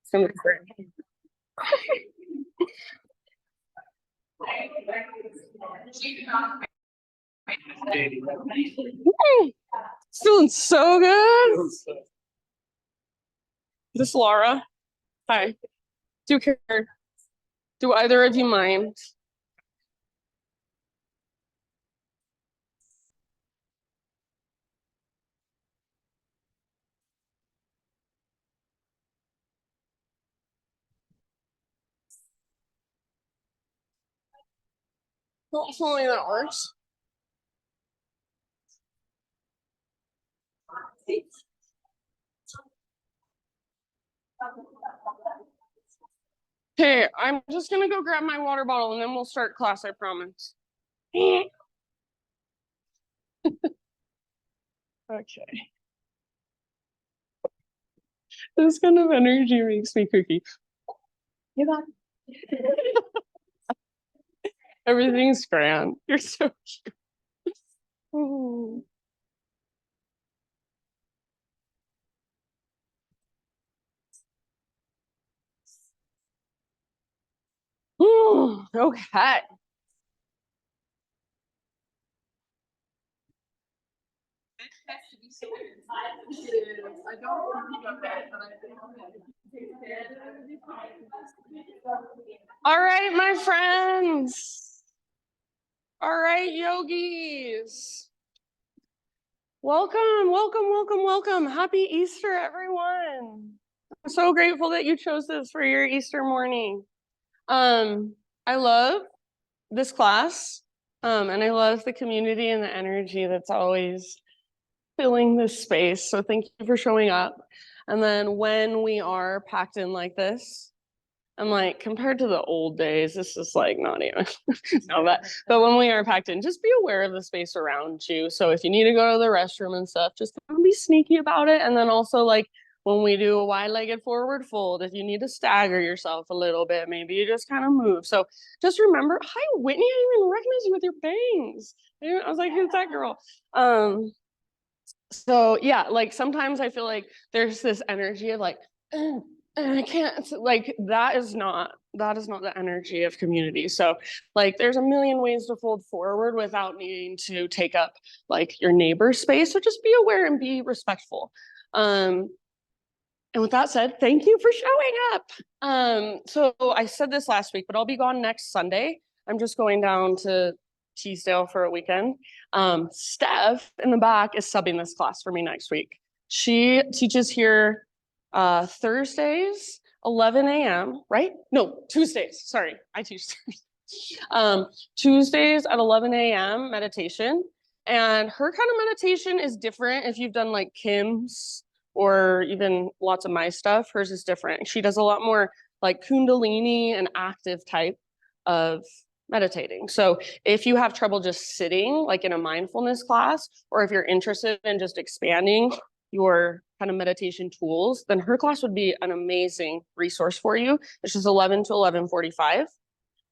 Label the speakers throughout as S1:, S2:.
S1: It's gonna be great. It's doing so good. This is Laura. Hi. Do you care? Do either of you mind? Hopefully that works. Okay, I'm just gonna go grab my water bottle and then we'll start class, I promise. Okay. This kind of energy makes me kooky. You got it. Everything's grand. You're so cute. Oh. Okay. All right, my friends. All right, yogis. Welcome, welcome, welcome, welcome. Happy Easter, everyone. I'm so grateful that you chose this for your Easter morning. I love this class, and I love the community and the energy that's always filling this space. So thank you for showing up. And then when we are packed in like this, I'm like, compared to the old days, this is like not even no, but when we are packed in, just be aware of the space around you. So if you need to go to the restroom and stuff, just kind of be sneaky about it. And then also like when we do a wide-legged forward fold, if you need to stagger yourself a little bit, maybe you just kind of move. So just remember, hi, Whitney, I didn't even recognize you with your bangs. I was like, who's that girl? So yeah, like sometimes I feel like there's this energy of like, I can't, like that is not the energy of community. So like there's a million ways to fold forward without needing to take up like your neighbor's space. So just be aware and be respectful. And with that said, thank you for showing up. So I said this last week, but I'll be gone next Sunday. I'm just going down to Teesdale for a weekend. Steph in the back is subbing this class for me next week. She teaches here Thursdays, 11 a.m., right? No, Tuesdays. Sorry, I teach Tuesdays at 11 a.m. meditation. And her kind of meditation is different if you've done like Kim's or even lots of my stuff. Hers is different. She does a lot more like Kundalini and active type of meditating. So if you have trouble just sitting like in a mindfulness class, or if you're interested in just expanding your kind of meditation tools, then her class would be an amazing resource for you. It's just 11 to 11:45.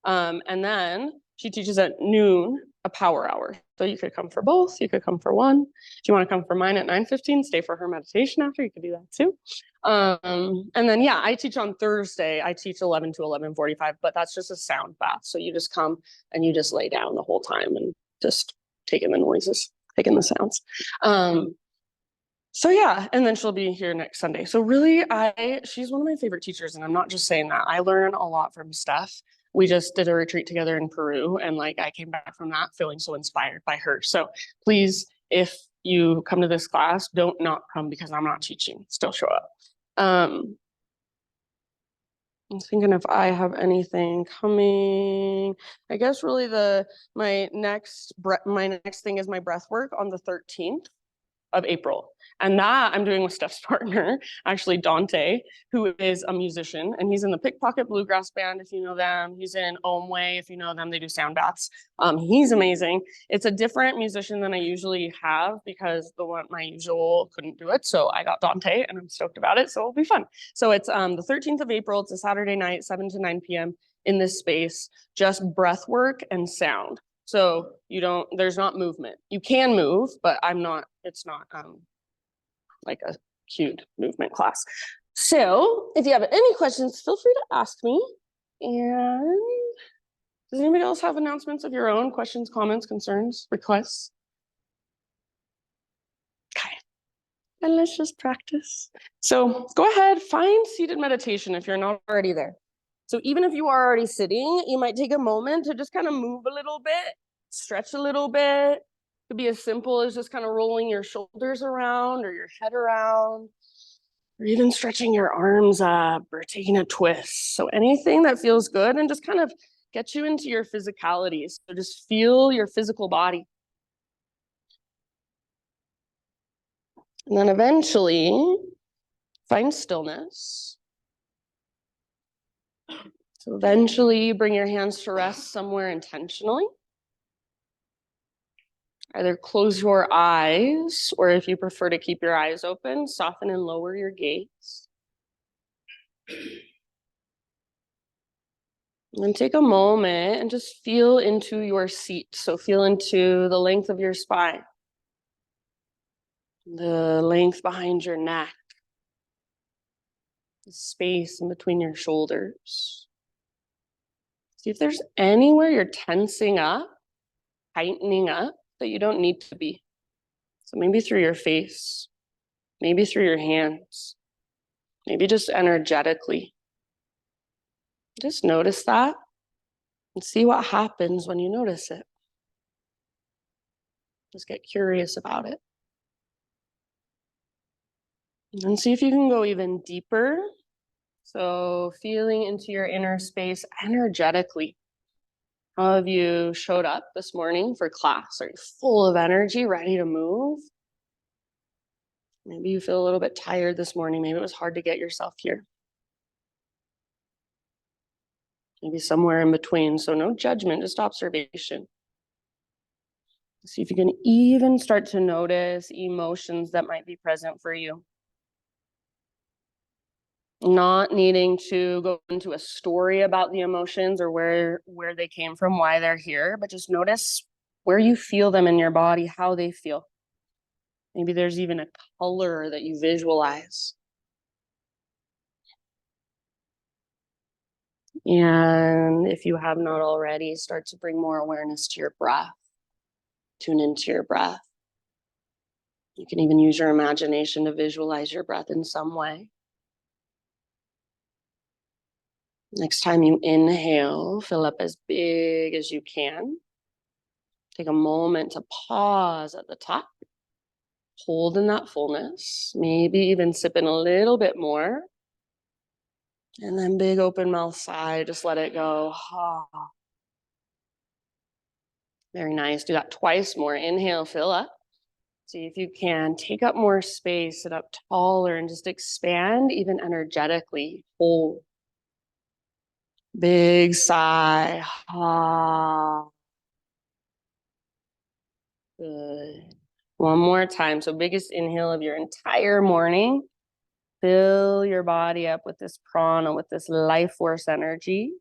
S1: And then she teaches at noon, a power hour. So you could come for both, you could come for one. If you want to come for mine at 9:15, stay for her meditation after, you could do that too. And then yeah, I teach on Thursday. I teach 11 to 11:45, but that's just a sound bath. So you just come and you just lay down the whole time and just take in the noises, take in the sounds. So yeah, and then she'll be here next Sunday. So really, she's one of my favorite teachers, and I'm not just saying that. I learn a lot from Steph. We just did a retreat together in Peru, and like I came back from that feeling so inspired by her. So please, if you come to this class, don't not come because I'm not teaching. Still show up. I'm thinking if I have anything coming. I guess really my next thing is my breath work on the 13th of April. And that I'm doing with Steph's partner, actually Dante, who is a musician, and he's in the Pickpocket Bluegrass Band, if you know them. He's in Omway, if you know them, they do sound baths. He's amazing. It's a different musician than I usually have because my usual couldn't do it. So I got Dante and I'm stoked about it. So it'll be fun. So it's the 13th of April. It's a Saturday night, 7 to 9 p.m. in this space, just breath work and sound. So there's not movement. You can move, but it's not like a cute movement class. So if you have any questions, feel free to ask me. And does anybody else have announcements of your own? Questions, comments, concerns, requests? Okay. And let's just practice. So go ahead, find seated meditation if you're not already there. So even if you are already sitting, you might take a moment to just kind of move a little bit, stretch a little bit. It could be as simple as just kind of rolling your shoulders around or your head around, or even stretching your arms up or taking a twist. So anything that feels good and just kind of get you into your physicality. So just feel your physical body. And then eventually find stillness. So eventually bring your hands to rest somewhere intentionally. Either close your eyes, or if you prefer to keep your eyes open, soften and lower your gaze. And then take a moment and just feel into your seat. So feel into the length of your spine, the length behind your neck, the space in between your shoulders. See if there's anywhere you're tensing up, tightening up that you don't need to be. So maybe through your face, maybe through your hands, maybe just energetically. Just notice that and see what happens when you notice it. Just get curious about it. And see if you can go even deeper. So feeling into your inner space energetically. How have you showed up this morning for class? Are you full of energy, ready to move? Maybe you feel a little bit tired this morning. Maybe it was hard to get yourself here. Maybe somewhere in between. So no judgment, just observation. See if you can even start to notice emotions that might be present for you. Not needing to go into a story about the emotions or where they came from, why they're here, but just notice where you feel them in your body, how they feel. Maybe there's even a color that you visualize. And if you have not already, start to bring more awareness to your breath. Tune into your breath. You can even use your imagination to visualize your breath in some way. Next time you inhale, fill up as big as you can. Take a moment to pause at the top. Hold in that fullness. Maybe even sip in a little bit more. And then big open mouth sigh, just let it go. Very nice. Do that twice more. Inhale, fill up. See if you can take up more space, sit up taller, and just expand even energetically. Hold. Big sigh. Good. One more time. So biggest inhale of your entire morning. Fill your body up with this prana, with this life force energy.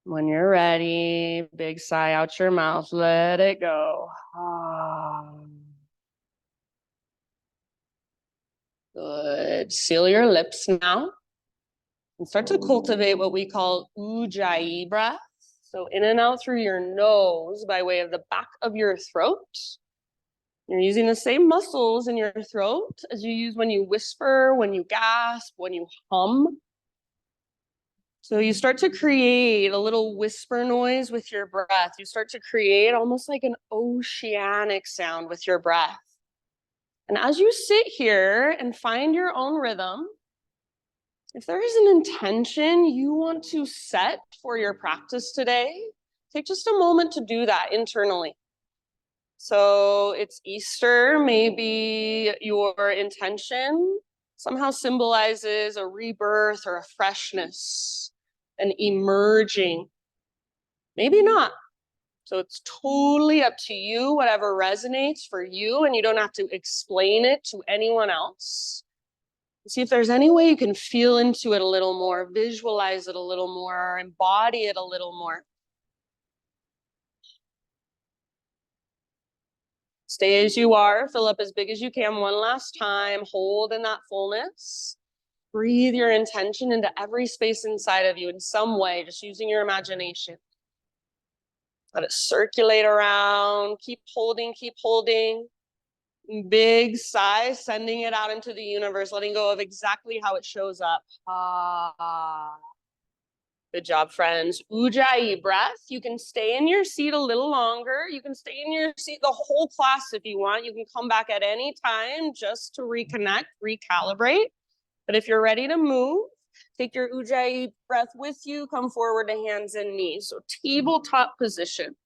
S1: When you're ready, big sigh out your mouth. Let it go. Good. Seal your lips now. And start to cultivate what we call ujjayi breath. So in and out through your nose by way of the back of your throat. You're using the same muscles in your throat as you use when you whisper, when you gasp, when you hum. So you start to create a little whisper noise with your breath. You start to create almost like an oceanic sound with your breath. And as you sit here and find your own rhythm, if there is an intention you want to set for your practice today, take just a moment to do that internally. So it's Easter, maybe your intention somehow symbolizes a rebirth or a freshness, an emerging. Maybe not. So it's totally up to you, whatever resonates for you, and you don't have to explain it to anyone else. See if there's any way you can feel into it a little more, visualize it a little more, embody it a little more. Stay as you are, fill up as big as you can one last time, hold in that fullness. breathe your intention into every space inside of you in some way, just using your imagination. Let it circulate around. Keep holding, keep holding. Big sigh, sending it out into the universe, letting go of exactly how it shows up. Ah. Good job, friends. Ujjayi breath. You can stay in your seat a little longer. You can stay in your seat the whole class if you want. You can come back at any time just to reconnect, recalibrate. But if you're ready to move, take your Ujjayi breath with you. Come forward to hands and knees. So tabletop position.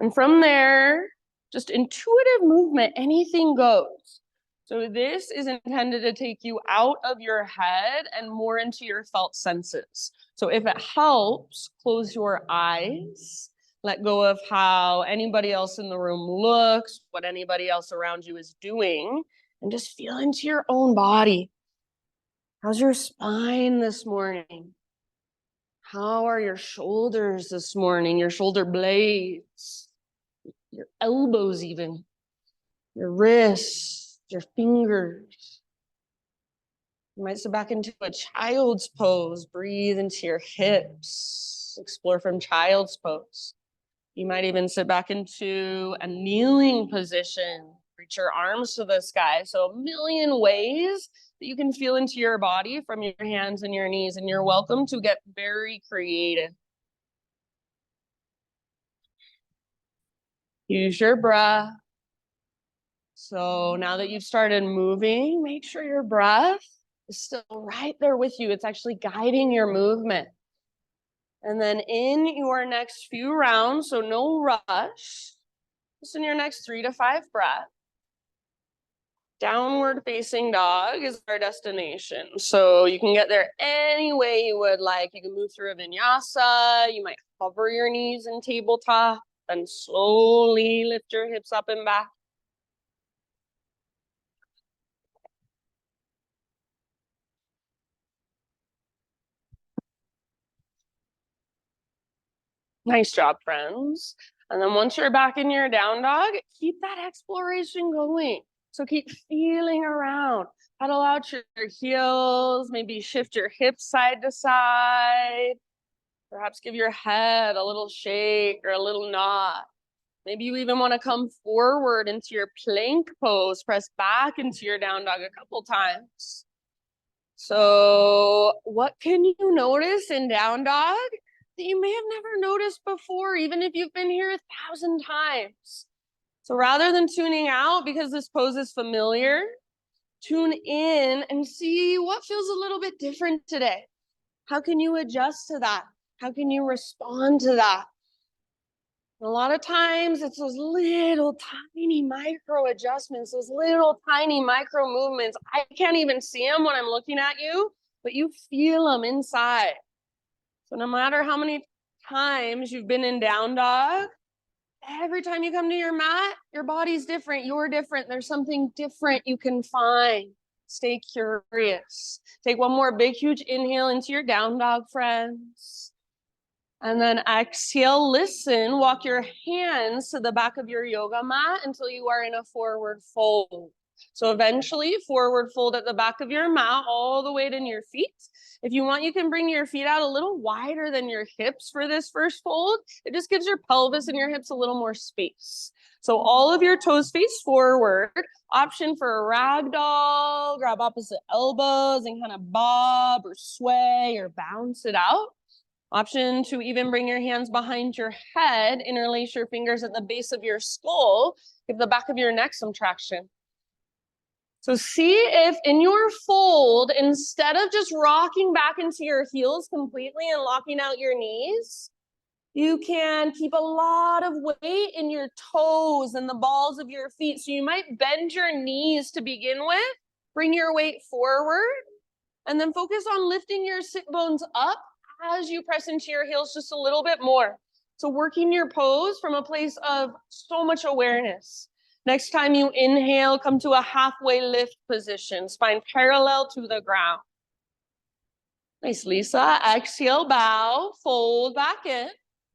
S1: And from there, just intuitive movement, anything goes. So this is intended to take you out of your head and more into your felt senses. So if it helps, close your eyes, let go of how anybody else in the room looks, what anybody else around you is doing, and just feel into your own body. How's your spine this morning? How are your shoulders this morning? Your shoulder blades, your elbows even, your wrists, your fingers. You might sit back into a child's pose. Breathe into your hips. Explore from child's pose. You might even sit back into a kneeling position. Reach your arms to the sky. So a million ways that you can feel into your body from your hands and your knees. And you're welcome to get very creative. Use your breath. So now that you've started moving, make sure your breath is still right there with you. It's actually guiding your movement. And then in your next few rounds, so no rush, just in your next 3 to 5 breaths, downward facing dog is our destination. So you can get there any way you would like. You can move through a vinyasa. You might hover your knees in tabletop, then slowly lift your hips up and back. Nice job, friends. And then once you're back in your down dog, keep that exploration going. So keep feeling around. Pedal out your heels, maybe shift your hips side to side. Perhaps give your head a little shake or a little nod. Maybe you even want to come forward into your plank pose, press back into your down dog a couple times. So what can you notice in down dog that you may have never noticed before, even if you've been here 1,000 times? So rather than tuning out because this pose is familiar, tune in and see what feels a little bit different today. How can you adjust to that? How can you respond to that? And a lot of times it's those little tiny micro adjustments, those little tiny micro movements. I can't even see them when I'm looking at you, but you feel them inside. So no matter how many times you've been in down dog, every time you come to your mat, your body's different. You're different. There's something different you can find. Stay curious. Take one more big, huge inhale into your down dog, friends. And then exhale, listen, walk your hands to the back of your yoga mat until you are in a forward fold. So eventually forward fold at the back of your mat all the way to your feet. If you want, you can bring your feet out a little wider than your hips for this first fold. It just gives your pelvis and your hips a little more space. So all of your toes face forward. Option for a ragdoll, grab opposite elbows and kind of bob or sway or bounce it out. Option to even bring your hands behind your head, interlace your fingers at the base of your skull, give the back of your neck some traction. So see if in your fold, instead of just rocking back into your heels completely and locking out your knees, you can keep a lot of weight in your toes and the balls of your feet. So you might bend your knees to begin with, bring your weight forward, and then focus on lifting your sit bones up as you press into your heels just a little bit more. So working your pose from a place of so much awareness. Next time you inhale, come to a halfway lift position, spine parallel to the ground. Nice, Lisa. Exhale, bow, fold back in.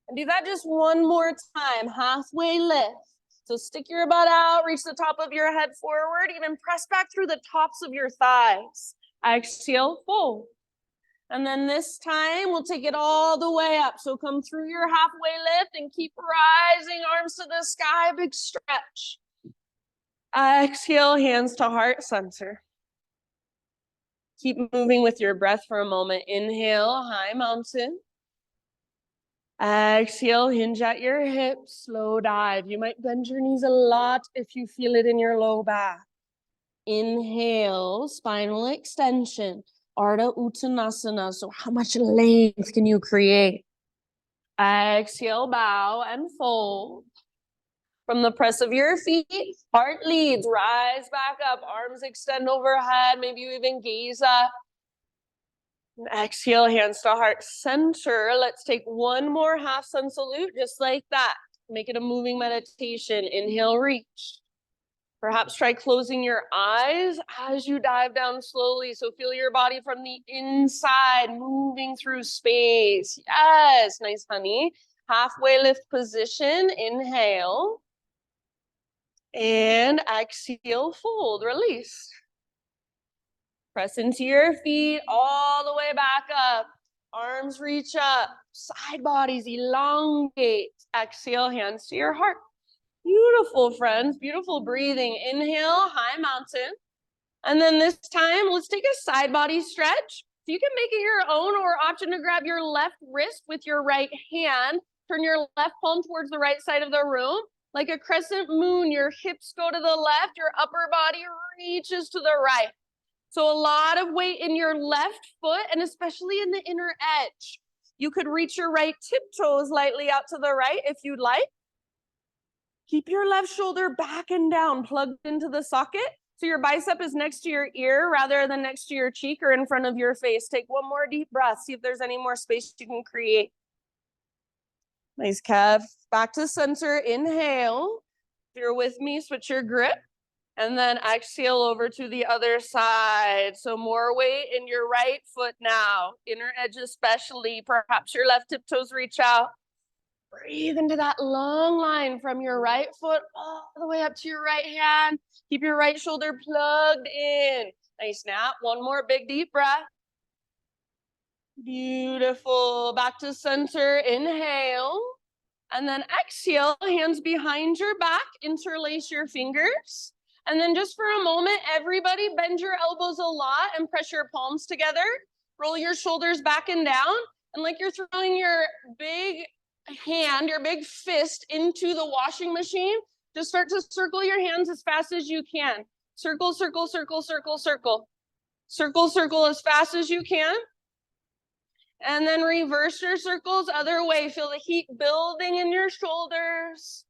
S1: And do that just one more time, halfway lift. So stick your butt out, reach the top of your head forward, even press back through the tops of your thighs. Exhale, fold. And then this time, we'll take it all the way up. So come through your halfway lift and keep rising, arms to the sky, big stretch. Exhale, hands to heart center. Keep moving with your breath for a moment. Inhale, high mountain. Exhale, hinge at your hips, slow dive. You might bend your knees a lot if you feel it in your low back. Inhale, spinal extension, Ardha Uttanasana. So how much length can you create? Exhale, bow and fold. From the press of your feet, heart leads, rise back up, arms extend overhead, maybe you even gaze up. And exhale, hands to heart center. Let's take one more half sun salute, just like that. Make it a moving meditation. Inhale, reach. Perhaps try closing your eyes as you dive down slowly. So feel your body from the inside, moving through space. Yes, nice, honey. Halfway lift position, inhale. And exhale, fold, release. Press into your feet all the way back up. Arms reach up, side bodies elongate. Exhale, hands to your heart. Beautiful, friends, beautiful breathing. Inhale, high mountain. And then this time, let's take a side body stretch. So you can make it your own or option to grab your left wrist with your right hand. Turn your left palm towards the right side of the room. Like a crescent moon, your hips go to the left, your upper body reaches to the right. So a lot of weight in your left foot and especially in the inner edge. You could reach your right tiptoes lightly out to the right if you'd like. Keep your left shoulder back and down, plugged into the socket. So your bicep is next to your ear rather than next to your cheek or in front of your face. Take one more deep breath. See if there's any more space you can create. Nice, Kev. Back to center. Inhale. If you're with me, switch your grip. And then exhale over to the other side. So more weight in your right foot now. Inner edge especially. Perhaps your left tiptoes reach out. Breathe into that long line from your right foot all the way up to your right hand. Keep your right shoulder plugged in. Nice, nap. One more big deep breath. Beautiful. Back to center. Inhale. And then exhale, hands behind your back. Interlace your fingers. And then just for a moment, everybody bend your elbows a lot and press your palms together. Roll your shoulders back and down. And like you're throwing your big hand, your big fist into the washing machine, just start to circle your hands as fast as you can. Circle, circle, circle, circle, circle. Circle, circle as fast as you can. And then reverse your circles other way. Feel the heat building in your shoulders.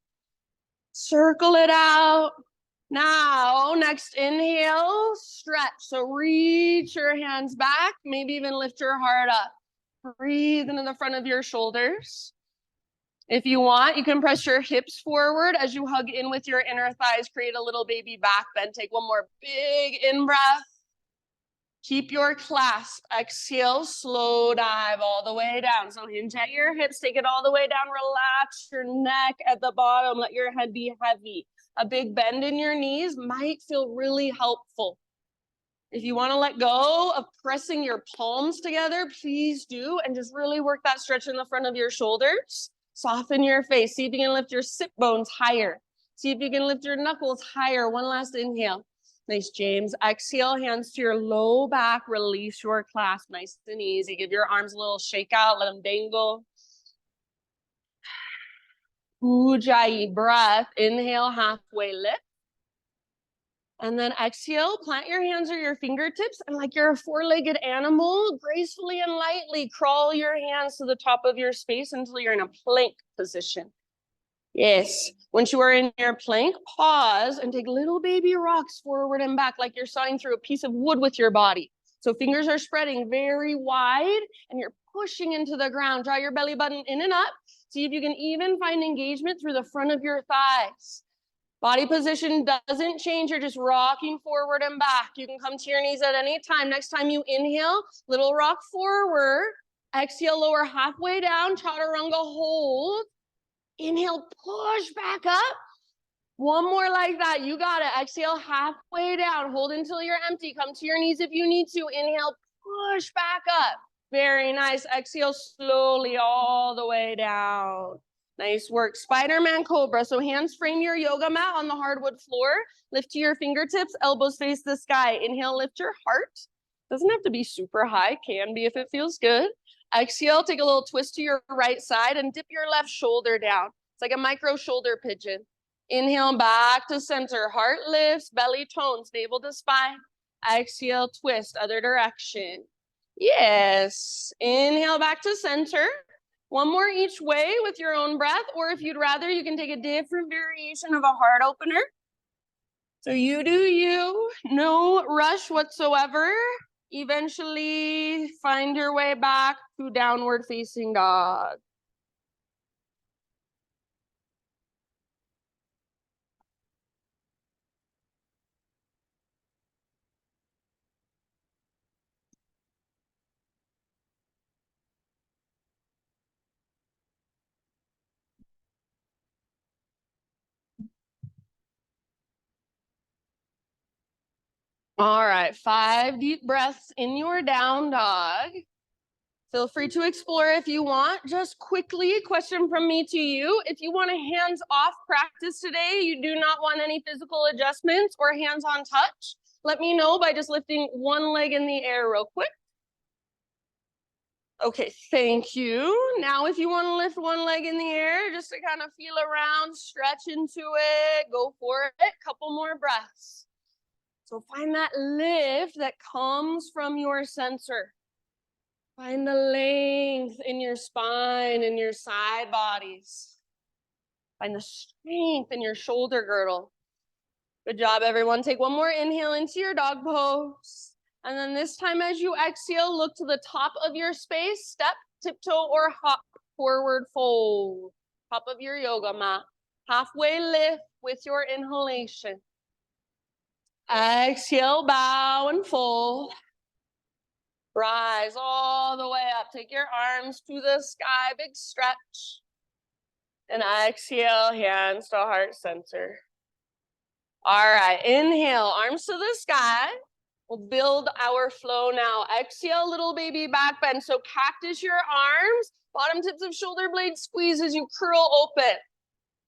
S1: Circle it out. Now, next inhale, stretch. So reach your hands back, maybe even lift your heart up. Breathe into the front of your shoulders. If you want, you can press your hips forward as you hug in with your inner thighs, create a little baby back bend. Take one more big in-breath. Keep your clasp. Exhale, slow dive all the way down. So hinge at your hips, take it all the way down. Relax your neck at the bottom. Let your head be heavy. A big bend in your knees might feel really helpful. If you want to let go of pressing your palms together, please do. And just really work that stretch in the front of your shoulders. Soften your face. See if you can lift your sit bones higher. See if you can lift your knuckles higher. One last inhale. Nice, James. Exhale, hands to your low back. Release your clasp. Nice and easy. Give your arms a little shake out. Let them dangle. Ujjayi breath. Inhale, halfway lift. And then exhale, plant your hands or your fingertips. And like you're a four-legged animal, gracefully and lightly crawl your hands to the top of your space until you're in a plank position. Yes. Once you are in your plank, pause and take little baby rocks forward and back like you're sawing through a piece of wood with your body. So fingers are spreading very wide and you're pushing into the ground. Draw your belly button in and up. See if you can even find engagement through the front of your thighs. Body position doesn't change. You're just rocking forward and back. You can come to your knees at any time. Next time you inhale, little rock forward. Exhale, lower halfway down. Chaturanga hold. Inhale, push back up. One more like that. You got it. Exhale halfway down. Hold until you're empty. Come to your knees if you need to. Inhale, push back up. Very nice. Exhale slowly all the way down. Nice work. Spider-Man Cobra. So hands frame your yoga mat on the hardwood floor. Lift to your fingertips. Elbows face the sky. Inhale, lift your heart. Doesn't have to be super high. Can be if it feels good. Exhale, take a little twist to your right side and dip your left shoulder down. It's like a micro shoulder pigeon. Inhale, back to center. Heart lifts, belly tones, navel to spine. Exhale, twist, other direction. Yes. Inhale, back to center. One more each way with your own breath, or if you'd rather, you can take a different variation of a heart opener. So you do you, no rush whatsoever. Eventually find your way back to downward facing dog. All right, 5 deep breaths in your down dog. Feel free to explore if you want. Just quickly, question from me to you. If you want a hands-off practice today, you do not want any physical adjustments or hands-on touch, let me know by just lifting one leg in the air real quick. Okay, thank you. Now, if you want to lift one leg in the air, just to kind of feel around, stretch into it, go for it. Couple more breaths. So find that lift that comes from your center. Find the length in your spine and your side bodies. Find the strength in your shoulder girdle. Good job, everyone. Take one more inhale into your dog pose. And then this time as you exhale, look to the top of your space, step, tiptoe, or hop, forward fold. Top of your yoga mat. Halfway lift with your inhalation. Exhale, bow and fold. Rise all the way up. Take your arms to the sky, big stretch. And exhale, hands to heart center. All right, inhale, arms to the sky. We'll build our flow now. Exhale, little baby back bend. So cactus your arms, bottom tips of shoulder blades squeeze as you curl open.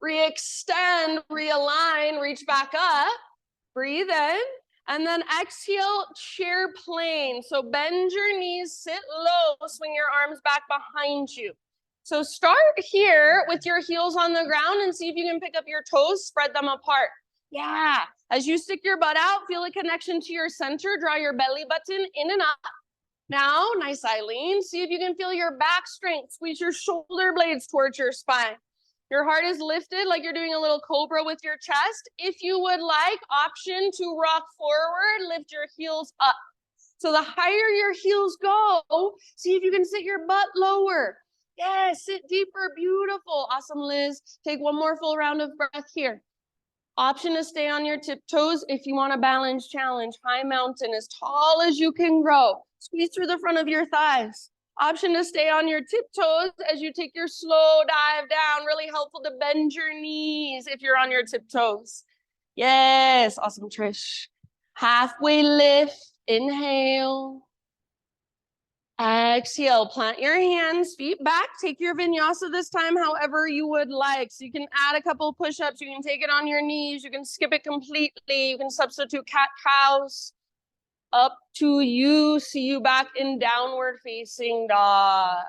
S1: Re-extend, realign, reach back up. Breathe in. And then exhale, chair plane. So bend your knees, sit low, swing your arms back behind you. So start here with your heels on the ground and see if you can pick up your toes, spread them apart. Yeah. As you stick your butt out, feel a connection to your center. Draw your belly button in and up. Now, nice Eileen. See if you can feel your back strength. Squeeze your shoulder blades towards your spine. Your heart is lifted like you're doing a little cobra with your chest. If you would like, option to rock forward, lift your heels up. So the higher your heels go, see if you can sit your butt lower. Yes, sit deeper, beautiful. Awesome, Liz. Take one more full round of breath here. Option to stay on your tiptoes if you want a balance challenge. High mountain, as tall as you can grow. Squeeze through the front of your thighs. Option to stay on your tiptoes as you take your slow dive down. Really helpful to bend your knees if you're on your tiptoes. Yes, awesome, Trish. Halfway lift, inhale. Exhale, plant your hands, feet back. Take your vinyasa this time however you would like. So you can add a couple push-ups. You can take it on your knees. You can skip it completely. You can substitute cat-cows. Up to you. See you back in downward facing dog.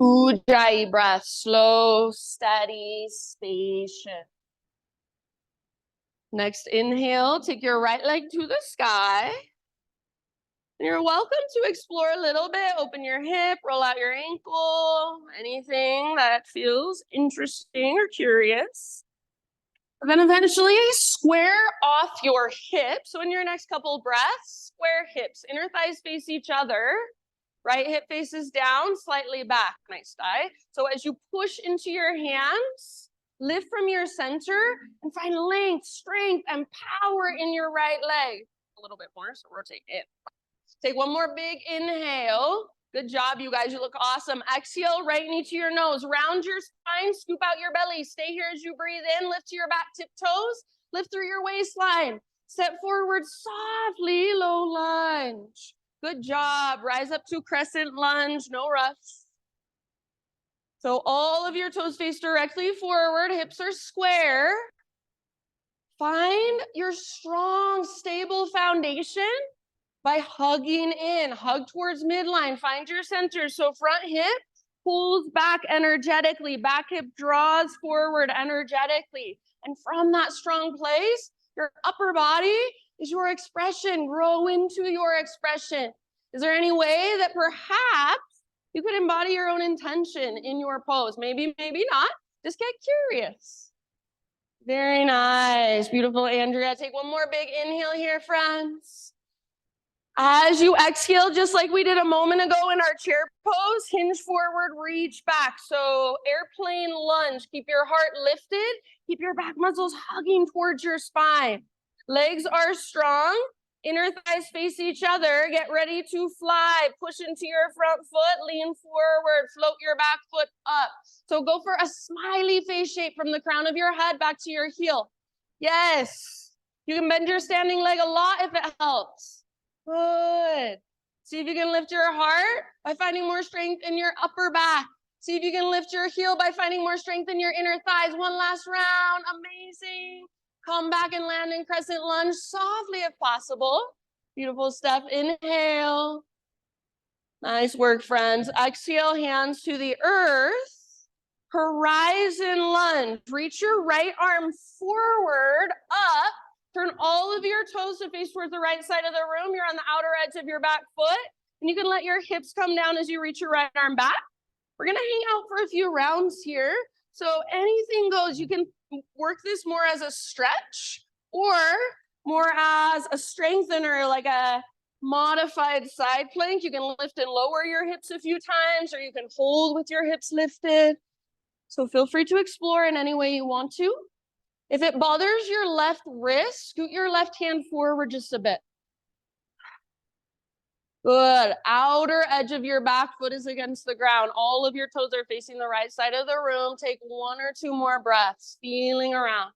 S1: Ujjayi breath. Slow, steady, spacious. Next inhale, take your right leg to the sky. And you're welcome to explore a little bit. Open your hip, roll out your ankle, anything that feels interesting or curious. And then eventually square off your hips. So in your next couple breaths, square hips, inner thighs face each other. Right hip faces down, slightly back. Nice, Di. So as you push into your hands, lift from your center and find length, strength, and power in your right leg. A little bit more, so rotate it. Take one more big inhale. Good job, you guys. You look awesome. Exhale, right knee to your nose. Round your spine, scoop out your belly. Stay here as you breathe in. Lift to your back tiptoes. Lift through your waistline. Step forward softly, low lunge. Good job. Rise up to crescent lunge, no rush. So all of your toes face directly forward. Hips are square. Find your strong, stable foundation by hugging in. Hug towards midline. Find your center. So front hip pulls back energetically. Back hip draws forward energetically. And from that strong place, your upper body is your expression. Grow into your expression. Is there any way that perhaps you could embody your own intention in your pose? Maybe, maybe not. Just get curious. Very nice. Beautiful, Andrea. Take one more big inhale here, friends. As you exhale, just like we did a moment ago in our chair pose, hinge forward, reach back. So airplane lunge. Keep your heart lifted. Keep your back muscles hugging towards your spine. Legs are strong. Inner thighs face each other. Get ready to fly. Push into your front foot. Lean forward. Float your back foot up. So go for a smiley face shape from the crown of your head back to your heel. Yes. You can bend your standing leg a lot if it helps. Good. See if you can lift your heart by finding more strength in your upper back. See if you can lift your heel by finding more strength in your inner thighs. One last round. Amazing. Come back and land in crescent lunge softly if possible. Beautiful stuff. Inhale. Nice work, friends. Exhale, hands to the earth. Horizon lunge. Reach your right arm forward, up. Turn all of your toes to face towards the right side of the room. You're on the outer edge of your back foot. And you can let your hips come down as you reach your right arm back. We're going to hang out for a few rounds here. So anything goes. You can work this more as a stretch or more as a strengthener, like a modified side plank. You can lift and lower your hips a few times, or you can hold with your hips lifted. So feel free to explore in any way you want to. If it bothers your left wrist, scoot your left hand forward just a bit. Good. Outer edge of your back foot is against the ground. All of your toes are facing the right side of the room. Take one or two more breaths, feeling around.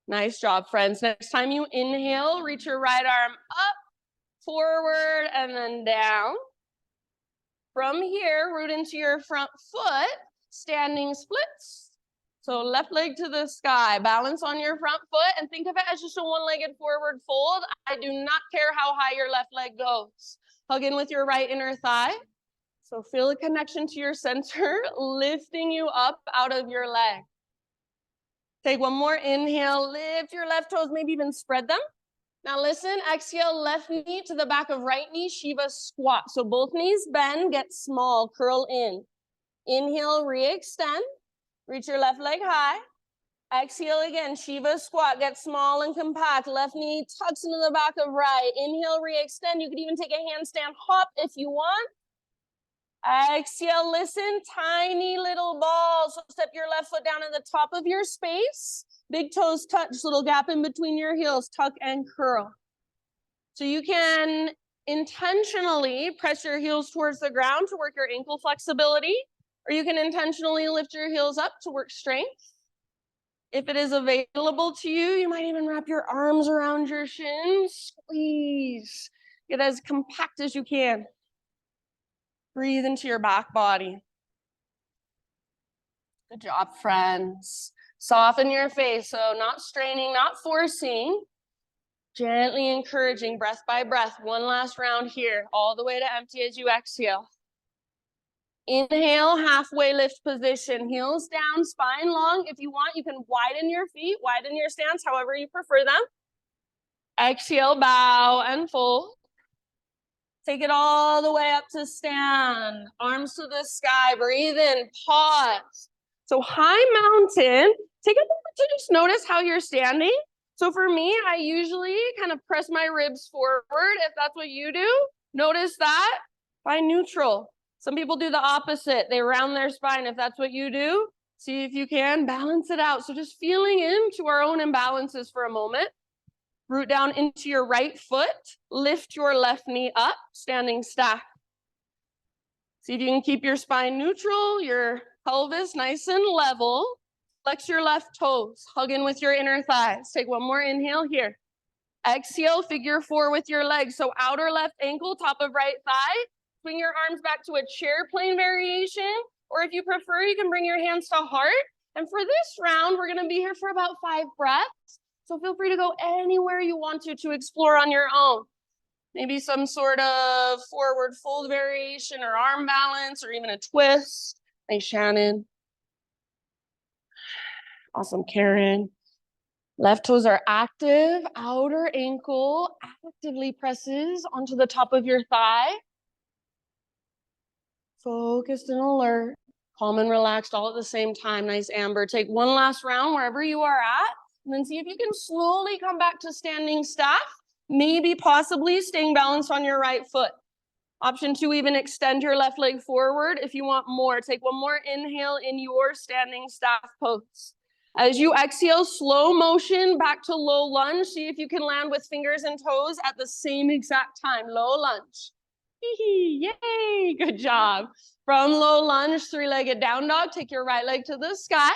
S1: Nice job, friends. Next time you inhale, reach your right arm up, forward, and then down. From here, root into your front foot, standing splits. So left leg to the sky, balance on your front foot, and think of it as just a one-legged forward fold. I do not care how high your left leg goes. Hug in with your right inner thigh. So feel a connection to your center, lifting you up out of your leg. Take one more inhale, lift your left toes, maybe even spread them. Now listen, exhale, left knee to the back of right knee, Shiva squat. So both knees bend, get small, curl in. Inhale, re-extend. Reach your left leg high. Exhale again, Shiva squat. Get small and compact. Left knee tucks into the back of right. Inhale, re-extend. You could even take a handstand hop if you want. Exhale, listen, tiny little ball. So step your left foot down at the top of your space. Big toes touch, little gap in between your heels. Tuck and curl. So you can intentionally press your heels towards the ground to work your ankle flexibility. Or you can intentionally lift your heels up to work strength. If it is available to you, you might even wrap your arms around your shins. Squeeze. Get as compact as you can. Breathe into your back body. Good job, friends. Soften your face. So not straining, not forcing. Gently encouraging, breath by breath. One last round here, all the way to empty as you exhale. Inhale, halfway lift position, heels down, spine long. If you want, you can widen your feet, widen your stance, however you prefer them. Exhale, bow and fold. Take it all the way up to stand. Arms to the sky, breathe in, pause. So high mountain, take a moment to just notice how you're standing. So for me, I usually kind of press my ribs forward. If that's what you do, notice that. Find neutral. Some people do the opposite. They round their spine. If that's what you do, see if you can balance it out. So just feeling into our own imbalances for a moment. Root down into your right foot. Lift your left knee up, standing stack. See if you can keep your spine neutral, your pelvis nice and level. Flex your left toes. Hug in with your inner thighs. Take one more inhale here. Exhale, figure four with your legs. So outer left ankle, top of right thigh. Swing your arms back to a chair plane variation. Or if you prefer, you can bring your hands to heart. And for this round, we're gonna be here for about 5 breaths. So feel free to go anywhere you want to explore on your own. Maybe some sort of forward fold variation or arm balance or even a twist. Nice, Shannon. Awesome, Karen. Left toes are active. Outer ankle actively presses onto the top of your thigh. Focused and alert. Calm and relaxed all at the same time. Nice, Amber. Take one last round wherever you are at. And then see if you can slowly come back to standing staff. Maybe possibly staying balanced on your right foot. Option 2, even extend your left leg forward if you want more. Take one more inhale in your standing staff pose. As you exhale, slow motion back to low lunge. See if you can land with fingers and toes at the same exact time. Low lunge. Yay, good job. From low lunge, 3-legged down dog. Take your right leg to the sky.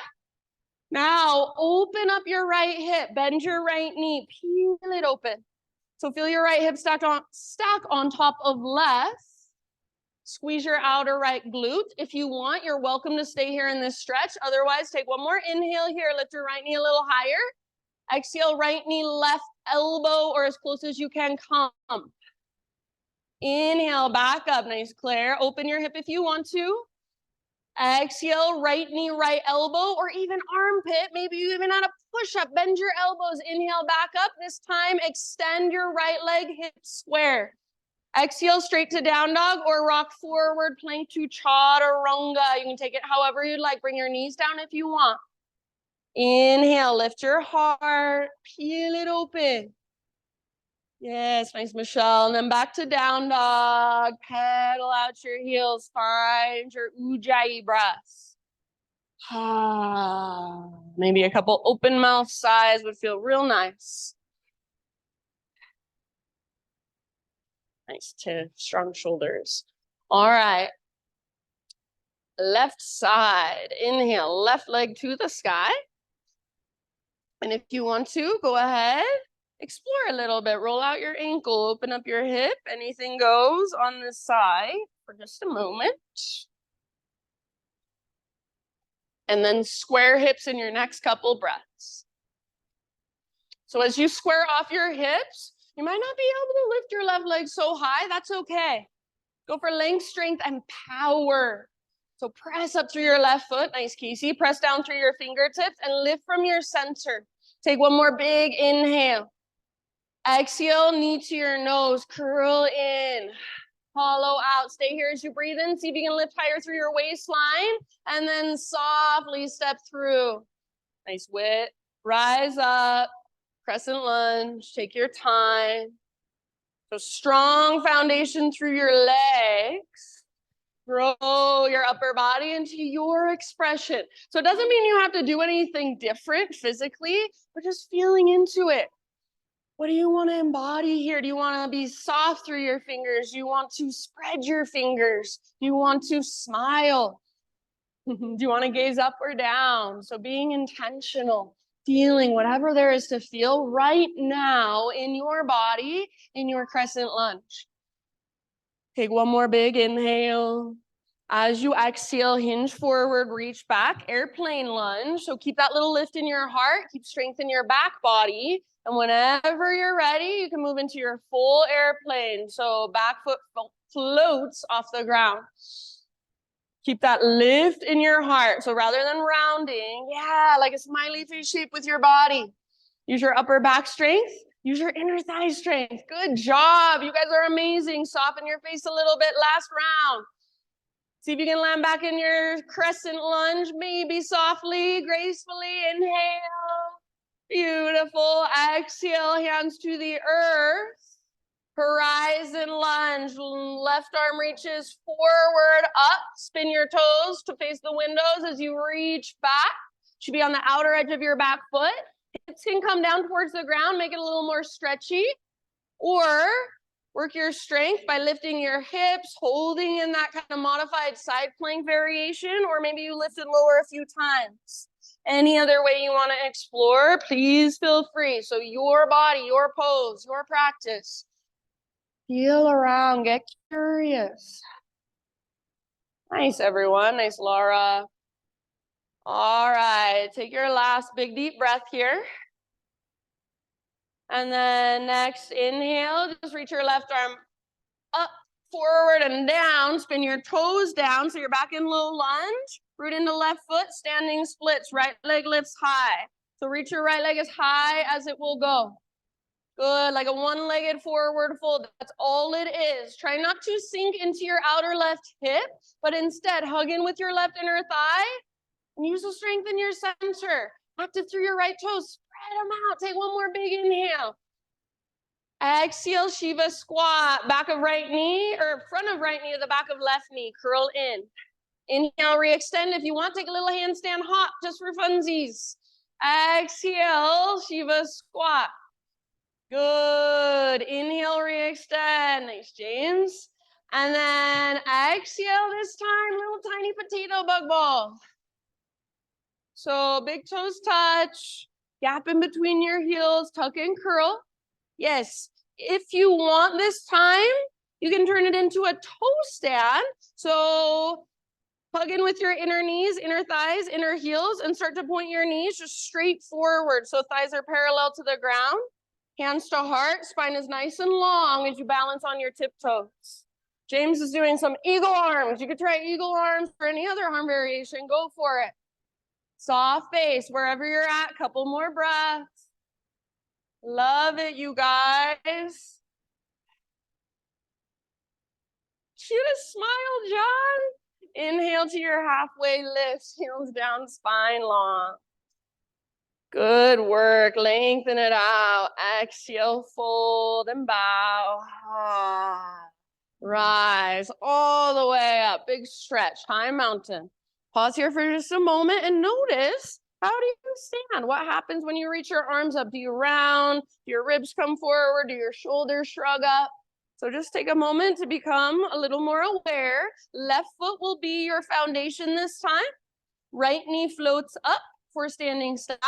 S1: Now, open up your right hip. Bend your right knee. Peel it open. So feel your right hip stack on top of left. Squeeze your outer right glute. If you want, you're welcome to stay here in this stretch. Otherwise, take one more inhale here. Lift your right knee a little higher. Exhale, right knee, left elbow, or as close as you can come. Inhale, back up. Nice, Claire. Open your hip if you want to. Exhale, right knee, right elbow, or even armpit. Maybe you even add a push-up. Bend your elbows. Inhale, back up. This time, extend your right leg, hip square. Exhale, straight to down dog or rock forward, plank to chaturanga. You can take it however you'd like. Bring your knees down if you want. Inhale, lift your heart, peel it open. Yes, nice, Michelle. And then back to down dog. Pedal out your heels. Find your ujjayi breaths. Maybe a couple open mouth sighs would feel real nice. Nice, strong shoulders. All right. Left side. Inhale, left leg to the sky. And if you want to, go ahead. Explore a little bit. Roll out your ankle. Open up your hip. Anything goes on this side for just a moment. And then square hips in your next couple breaths. So as you square off your hips, you might not be able to lift your left leg so high. That's okay. Go for length, strength, and power. So press up through your left foot. Nice, Casey. Press down through your fingertips and lift from your center. Take one more big inhale. Exhale, knee to your nose. Curl in. Hollow out. Stay here as you breathe in. See if you can lift higher through your waistline. And then softly step through. Nice width. Rise up. Crescent lunge. Take your time. So strong foundation through your legs. Grow your upper body into your expression. So it doesn't mean you have to do anything different physically, but just feeling into it. What do you want to embody here? Do you want to be soft through your fingers? Do you want to spread your fingers? Do you want to smile? Do you want to gaze up or down? So being intentional, feeling whatever there is to feel right now in your body, in your crescent lunge. Take one more big inhale. As you exhale, hinge forward, reach back, airplane lunge. So keep that little lift in your heart, keep strength in your back body. And whenever you're ready, you can move into your full airplane. So back foot floats off the ground. Keep that lift in your heart. So rather than rounding, like a smiley face shape with your body. Use your upper back strength. Use your inner thigh strength. Good job. You guys are amazing. Soften your face a little bit. Last round. See if you can land back in your crescent lunge, maybe softly, gracefully. Inhale. Beautiful. Exhale, hands to the earth. Horizon lunge. Left arm reaches forward, up. Spin your toes to face the windows as you reach back. Should be on the outer edge of your back foot. Hips can come down towards the ground, make it a little more stretchy, or work your strength by lifting your hips, holding in that kind of modified side plank variation, or maybe you lift it lower a few times. Any other way you want to explore, please feel free. So your body, your pose, your practice. Feel around, get curious. Nice, everyone. Nice, Laura. All right, take your last big deep breath here. And then next inhale, just reach your left arm up, forward, and down. Spin your toes down so you're back in low lunge. Root into left foot, standing splits. Right leg lifts high. So reach your right leg as high as it will go. Good, like a one-legged forward fold. That's all it is. Try not to sink into your outer left hip, but instead hug in with your left inner thigh and use the strength in your center. Active through your right toes. Spread them out. Take one more big inhale. Exhale, Shiva squat. Back of right knee, or front of right knee to the back of left knee. Curl in. Inhale, re-extend. If you want, take a little handstand hop just for funsies. Exhale, Shiva squat. Good. Inhale, re-extend. Nice, James. And then exhale this time, little tiny potato bug ball. So big toes touch, gap in between your heels, tuck and curl. Yes, if you want this time, you can turn it into a toe stand. So hug in with your inner knees, inner thighs, inner heels, and start to point your knees just straight forward. So thighs are parallel to the ground. Hands to heart, spine is nice and long as you balance on your tiptoes. James is doing some eagle arms. You could try eagle arms for any other arm variation. Go for it. Soft face, wherever you're at. Couple more breaths. Love it, you guys. Cutest smile, John. Inhale to your halfway lift. Heels down, spine long. Good work. Lengthen it out. Exhale, fold and bow. Rise all the way up. Big stretch. High mountain. Pause here for just a moment and notice, how do you stand? What happens when you reach your arms up? Do you round? Do your ribs come forward? Do your shoulders shrug up? So just take a moment to become a little more aware. Left foot will be your foundation this time. Right knee floats up for standing staff.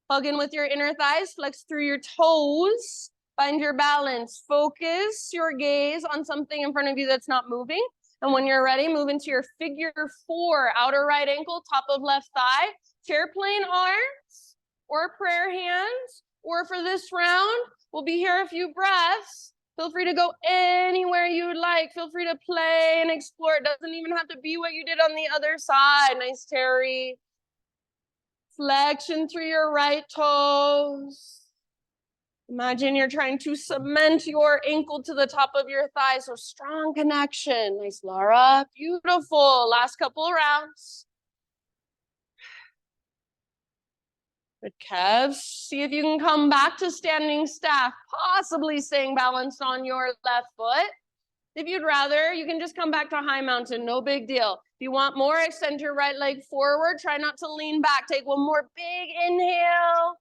S1: Hug in with your inner thighs, flex through your toes, find your balance. Focus your gaze on something in front of you that's not moving. And when you're ready, move into your figure 4, outer right ankle, top of left thigh, chair plane arms, or prayer hands. Or for this round, we'll be here a few breaths. Feel free to go anywhere you'd like. Feel free to play and explore. It doesn't even have to be what you did on the other side. Nice, Terry. Flexion through your right toes. Imagine you're trying to cement your ankle to the top of your thigh, so strong connection. Nice, Laura. Beautiful. Last couple rounds. Good, Kev. See if you can come back to standing staff, possibly staying balanced on your left foot. If you'd rather, you can just come back to high mountain, no big deal. If you want more, extend your right leg forward. Try not to lean back. Take one more big inhale.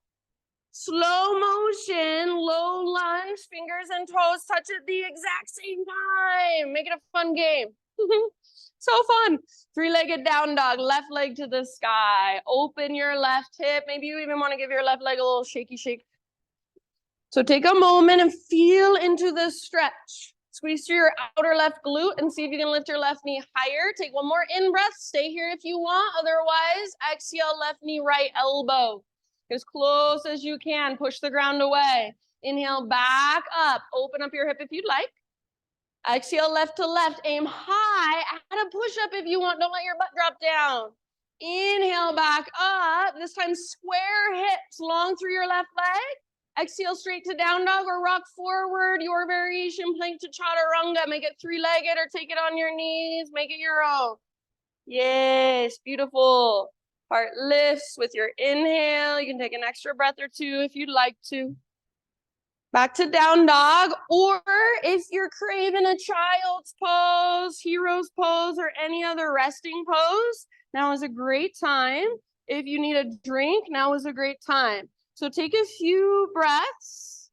S1: Slow motion, low lunge, fingers and toes touch at the exact same time. Make it a fun game. So fun. 3-legged down dog, left leg to the sky. Open your left hip. Maybe you even want to give your left leg a little shaky shake. So take a moment and feel into the stretch. Squeeze through your outer left glute and see if you can lift your left knee higher. Take one more in-breath. Stay here if you want. Otherwise, exhale, left knee, right elbow. As close as you can. Push the ground away. Inhale, back up. Open up your hip if you'd like. Exhale, left to left. Aim high. Add a push-up if you want. Don't let your butt drop down. Inhale, back up. This time, square hips long through your left leg. Exhale, straight to down dog or rock forward. Your variation, plank to chaturanga. Make it 3-legged or take it on your knees. Make it your own. Yes, beautiful. Heart lifts with your inhale. You can take an extra breath or two if you'd like to. Back to down dog, or if you're craving a child's pose, hero's pose, or any other resting pose, now is a great time. If you need a drink, now is a great time. So take a few breaths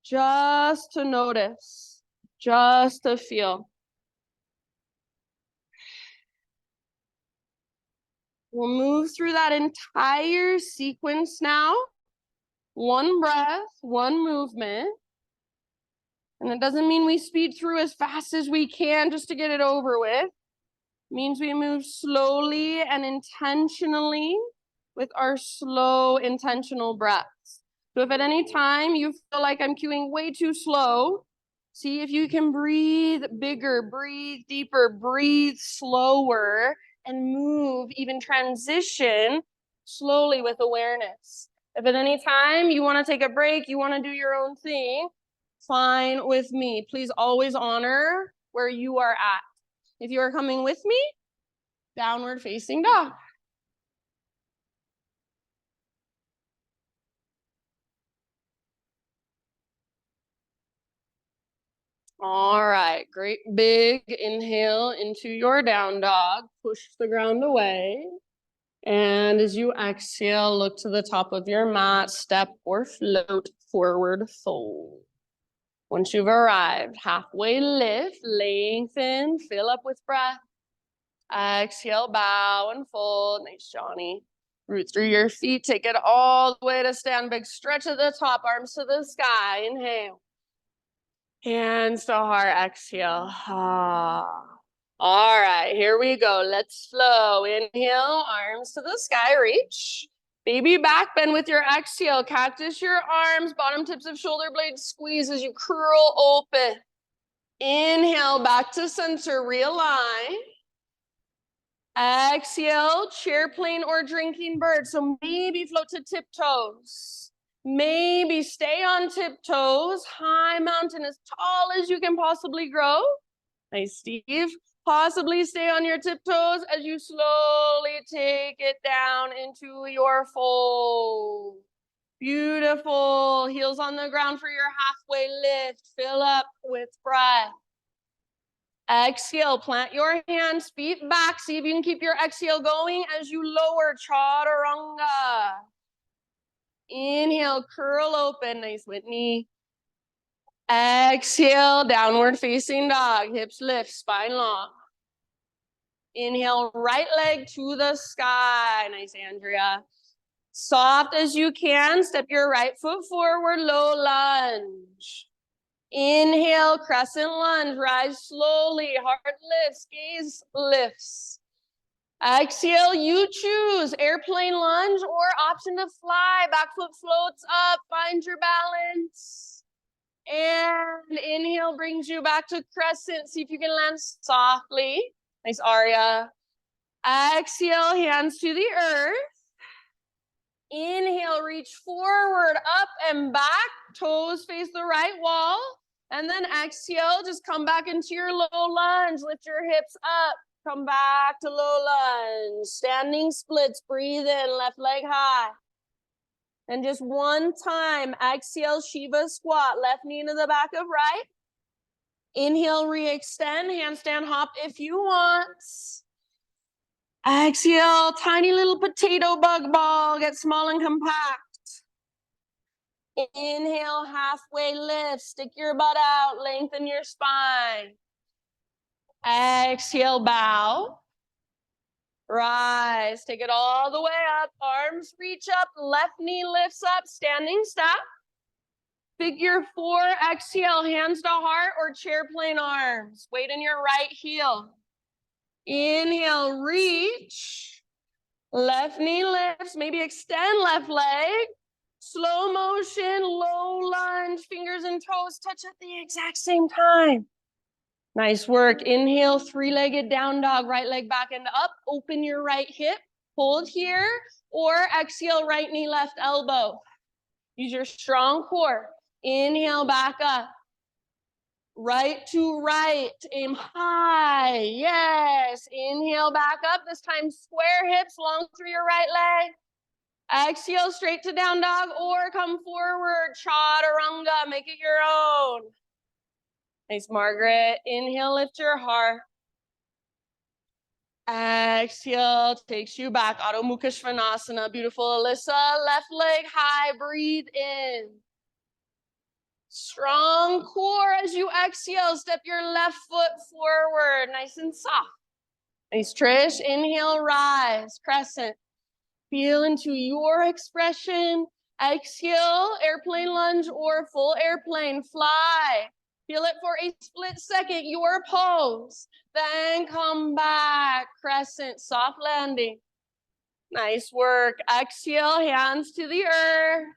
S1: just to notice, just to feel. We'll move through that entire sequence now. One breath, one movement. And it doesn't mean we speed through as fast as we can just to get it over with. It means we move slowly and intentionally with our slow, intentional breaths. So if at any time you feel like I'm cueing way too slow, see if you can breathe bigger, breathe deeper, breathe slower, and move, even transition slowly with awareness. If at any time you want to take a break, you want to do your own thing, fine with me. Please always honor where you are at. If you are coming with me, downward facing dog. All right, great big inhale into your down dog. Push the ground away. And as you exhale, look to the top of your mat, step or float, forward fold. Once you've arrived, halfway lift, lengthen, fill up with breath. Exhale, bow and fold. Nice, Johnny. Root through your feet, take it all the way to stand big. Stretch at the top, arms to the sky. Inhale. Hands to heart, exhale. Ah. All right, here we go. Let's flow. Inhale, arms to the sky, reach. Baby back bend with your exhale. Cactus your arms, bottom tips of shoulder blades squeeze as you curl open. Inhale, back to center, realign. Exhale, chair plane or drinking bird. So maybe float to tiptoes. Maybe stay on tiptoes. High mountain as tall as you can possibly grow. Nice, Steve. Possibly stay on your tiptoes as you slowly take it down into your fold. Beautiful. Heels on the ground for your halfway lift. Fill up with breath. Exhale, plant your hands, feet back. See if you can keep your exhale going as you lower, chaturanga. Inhale, curl open. Nice, Whitney. Exhale, downward facing dog. Hips lift, spine long. Inhale, right leg to the sky. Nice, Andrea. Soft as you can, step your right foot forward, low lunge. Inhale, crescent lunge, rise slowly, heart lifts, gaze lifts. Exhale, you choose airplane lunge or option to fly. Back foot floats up, find your balance. And inhale brings you back to crescent. See if you can land softly. Nice, Aria. Exhale, hands to the earth. Inhale, reach forward, up and back. Toes face the right wall. And then exhale, just come back into your low lunge. Lift your hips up. Come back to low lunge. Standing splits, breathe in, left leg high. And just one time, exhale, Shiva squat. Left knee to the back of right. Inhale, re-extend, handstand hop if you want. Exhale, tiny little potato bug ball, get small and compact. Inhale, halfway lift, stick your butt out, lengthen your spine. Exhale, bow. Rise, take it all the way up, arms reach up, left knee lifts up, standing step. Figure 4, exhale, hands to heart or chair plane arms. Weight in your right heel. Inhale, reach. Left knee lifts, maybe extend left leg. Slow motion, low lunge, fingers and toes touch at the exact same time. Nice work. Inhale, 3-legged down dog, right leg back and up. Open your right hip, hold here, or exhale, right knee, left elbow. Use your strong core. Inhale, back up. Right to right, aim high. Yes. Inhale, back up. This time, square hips, long through your right leg. Exhale, straight to down dog or come forward, chaturanga, make it your own. Nice, Margaret. Inhale, lift your heart. Exhale, takes you back. Adho Mukha Svanasana. Beautiful, Alyssa. Left leg high, breathe in. Strong core as you exhale. Step your left foot forward, nice and soft. Nice, Trish. Inhale, rise, crescent. Feel into your expression. Exhale, airplane lunge or full airplane, fly. Feel it for a split second, your pose. Then come back, crescent, soft landing. Nice work. Exhale, hands to the earth.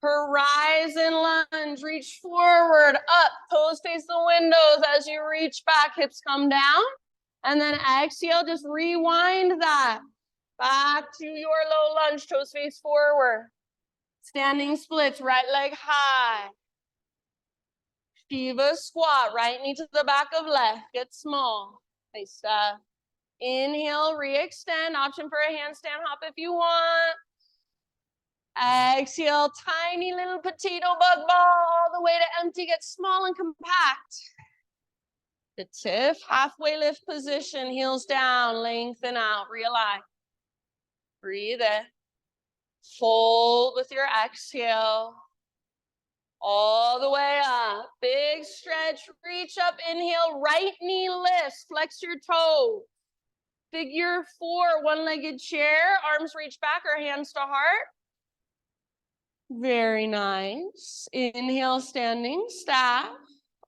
S1: Horizon lunge, reach forward, up, toes face the windows. As you reach back, hips come down. And then exhale, just rewind that. Back to your low lunge, toes face forward. Standing splits, right leg high. Shiva squat, right knee to the back of left, get small. Nice stuff. Inhale, re-extend, option for a handstand hop if you want. Exhale, tiny little potato bug ball all the way to empty, get small and compact. The TIF, halfway lift position, heels down, lengthen out, realign. Breathe in. Fold with your exhale. All the way up. Big stretch, reach up, inhale, right knee lifts, flex your toes. Figure 4, one-legged chair, arms reach back or hands to heart. Very nice. Inhale, standing, staff.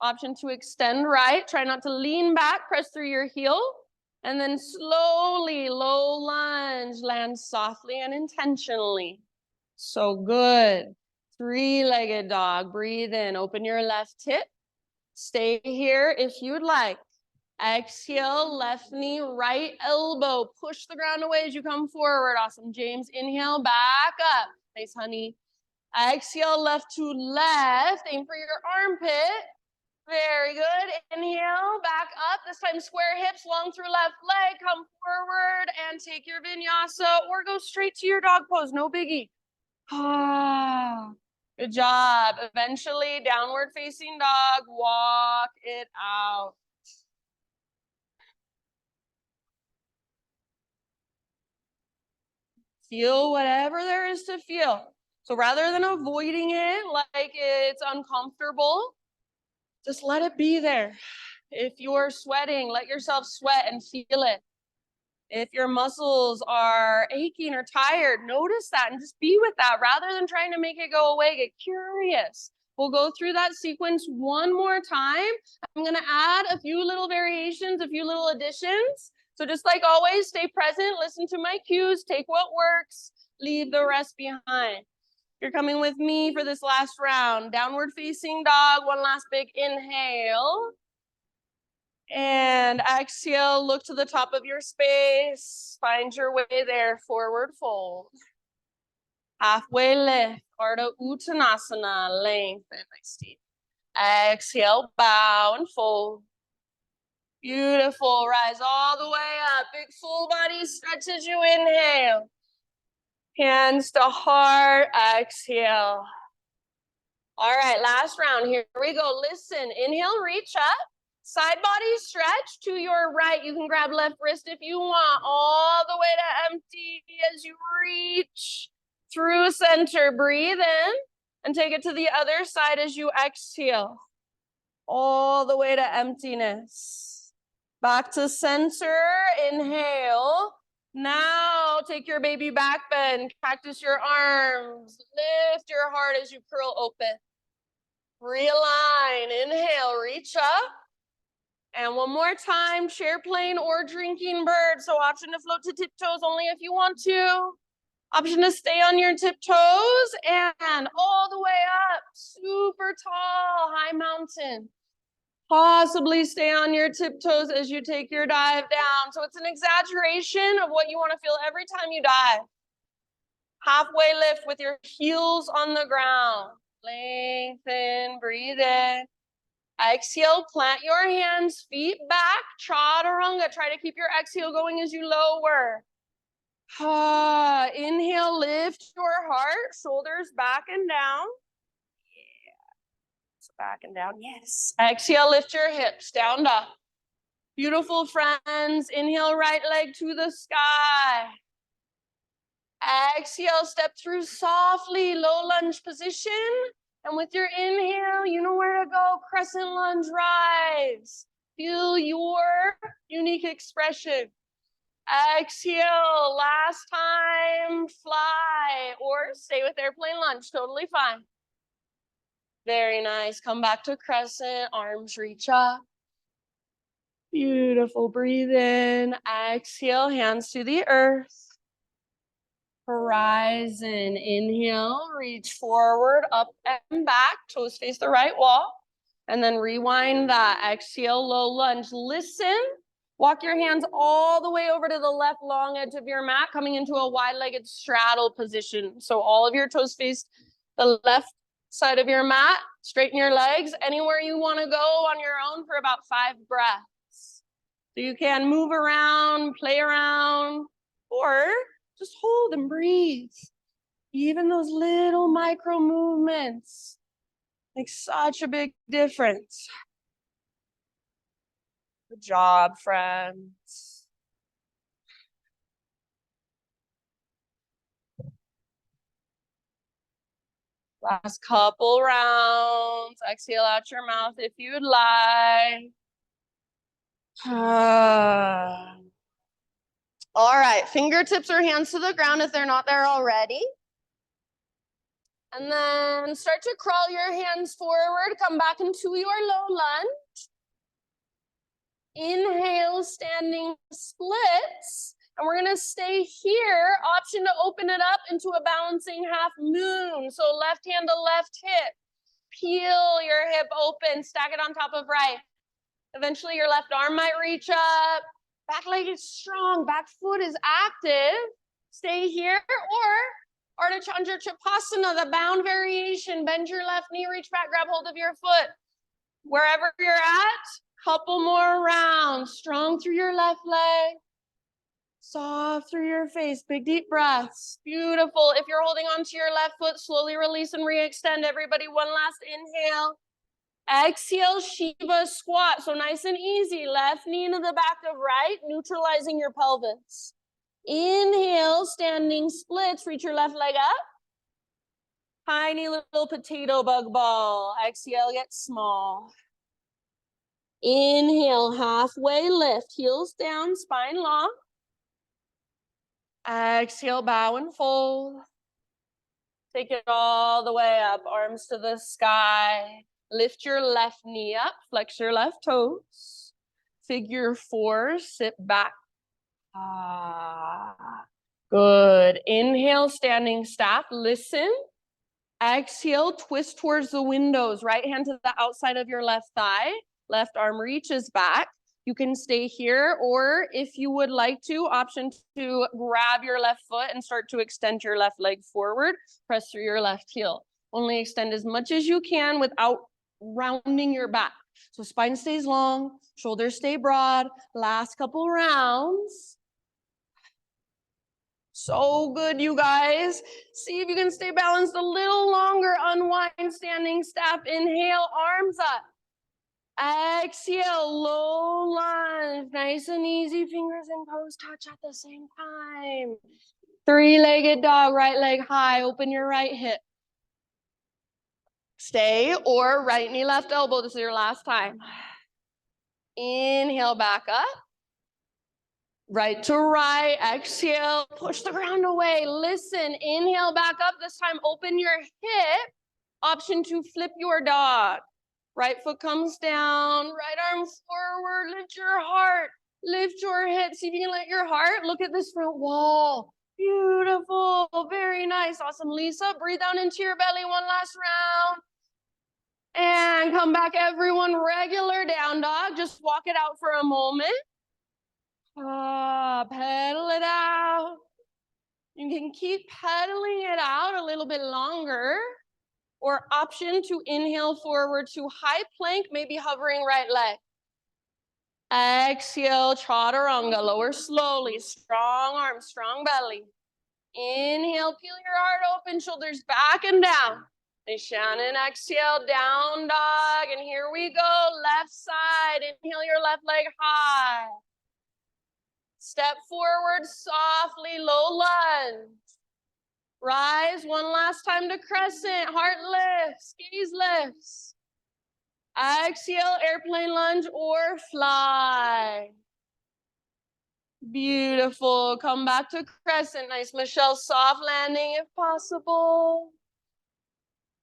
S1: Option to extend right. Try not to lean back, press through your heel. And then slowly, low lunge, land softly and intentionally. So good. 3-legged dog. Breathe in, open your left hip. Stay here if you'd like. Exhale, left knee, right elbow. Push the ground away as you come forward. Awesome, James. Inhale, back up. Nice, honey. Exhale, left to left. Aim for your armpit. Very good. Inhale, back up. This time square hips, long through left leg. Come forward and take your vinyasa or go straight to your dog pose. No biggie. Good job. Eventually, downward facing dog. Walk it out. Feel whatever there is to feel. So rather than avoiding it like it's uncomfortable, just let it be there. If you're sweating, let yourself sweat and feel it. If your muscles are aching or tired, notice that and just be with that rather than trying to make it go away. Get curious. We'll go through that sequence one more time. I'm going to add a few little variations, a few little additions. So just like always, stay present, listen to my cues, take what works, leave the rest behind. You're coming with me for this last round. Downward facing dog, one last big inhale. And exhale, look to the top of your space. Find your way there, forward fold. Halfway lift, Ardha Uttanasana, lengthen, nice deep. Exhale, bow and fold. Beautiful, rise all the way up. Big full body stretch as you inhale. Hands to heart, exhale. All right, last round, here we go. Listen, inhale, reach up. Side body stretch to your right. You can grab left wrist if you want. All the way to empty as you reach through center. Breathe in and take it to the other side as you exhale. All the way to emptiness. Back to center. Inhale. Now take your baby back bend. Cactus your arms. Lift your heart as you curl open. Realign. Inhale. Reach up. And one more time, chair plane or drinking bird. So option to float to tiptoes only if you want to. Option to stay on your tiptoes and all the way up, super tall, high mountain. Possibly stay on your tiptoes as you take your dive down. So it's an exaggeration of what you want to feel every time you dive. Halfway lift with your heels on the ground. Lengthen, breathe in. Exhale, plant your hands, feet back, chaturanga. Try to keep your exhale going as you lower. Inhale, lift your heart, shoulders back and down. Yeah, so back and down, yes. Exhale, lift your hips, down, up. Beautiful, friends. Inhale, right leg to the sky. Exhale, step through softly, low lunge position. And with your inhale, you know where to go. Crescent lunge rise. Feel your unique expression. Exhale, last time, fly, or stay with airplane lunge, totally fine. Very nice. Come back to crescent, arms reach up. Beautiful, breathe in. Exhale, hands to the earth. Horizon, inhale, reach forward, up and back, toes face the right wall. And then rewind that, exhale, low lunge. Listen, walk your hands all the way over to the left long edge of your mat, coming into a wide-legged straddle position. So all of your toes face the left side of your mat, straighten your legs, anywhere you wanna go on your own for about 5 breaths. So you can move around, play around, or just hold and breathe. Even those little micro movements make such a big difference. Good job, friends. Last couple rounds. Exhale out your mouth if you'd like. All right, fingertips or hands to the ground if they're not there already. And then start to crawl your hands forward, come back into your low lunge. Inhale, standing splits. And we're gonna stay here. Option to open it up into a balancing half moon. So left hand to left hip. Peel your hip open, stack it on top of right. Eventually your left arm might reach up. Back leg is strong, back foot is active. Stay here, or Ardha Chandra Chapasana, the bound variation. Bend your left knee, reach back, grab hold of your foot. Wherever you're at, couple more rounds. Strong through your left leg. Soft through your face. Big deep breaths. Beautiful. If you're holding onto your left foot, slowly release and re-extend. Everybody, one last inhale. Exhale, Shiva squat. So nice and easy. Left knee into the back of right, neutralizing your pelvis. Inhale, standing splits. Reach your left leg up. Tiny little potato bug ball. Exhale, get small. Inhale, halfway lift. Heels down, spine long. Exhale, bow and fold. Take it all the way up, arms to the sky. Lift your left knee up, flex your left toes. Figure 4, sit back. Good. Inhale, standing staff, listen. Exhale, twist towards the windows. Right hand to the outside of your left thigh. Left arm reaches back. You can stay here, or if you would like to, option to grab your left foot and start to extend your left leg forward. Press through your left heel. Only extend as much as you can without rounding your back. So spine stays long, shoulders stay broad. Last couple rounds. So good, you guys. See if you can stay balanced a little longer. Unwind, standing staff. Inhale, arms up. Exhale, low lunge. Nice and easy, fingers and toes touch at the same time. 3-legged dog, right leg high. Open your right hip. Stay, or right knee, left elbow. This is your last time. Inhale, back up. Right to right, exhale, push the ground away. Listen, inhale, back up. This time, open your hip. Option to flip your dog. Right foot comes down, right arm forward, lift your heart, lift your hips. See if you can let your heart look at this front wall. Beautiful, very nice, awesome. Lisa, breathe down into your belly one last round. And come back, everyone, regular down dog. Just walk it out for a moment. Pedal it out. You can keep pedaling it out a little bit longer. Or option to inhale forward to high plank, maybe hovering right leg. Exhale, chaturanga, lower slowly. Strong arms, strong belly. Inhale, peel your heart open, shoulders back and down. Hey, Shannon, exhale, down dog. And here we go, left side. Inhale your left leg high. Step forward softly, low lunge. Rise one last time to crescent, heart lifts, gaze lifts. Exhale, airplane lunge or fly. Beautiful. Come back to crescent. Nice, Michelle. Soft landing if possible.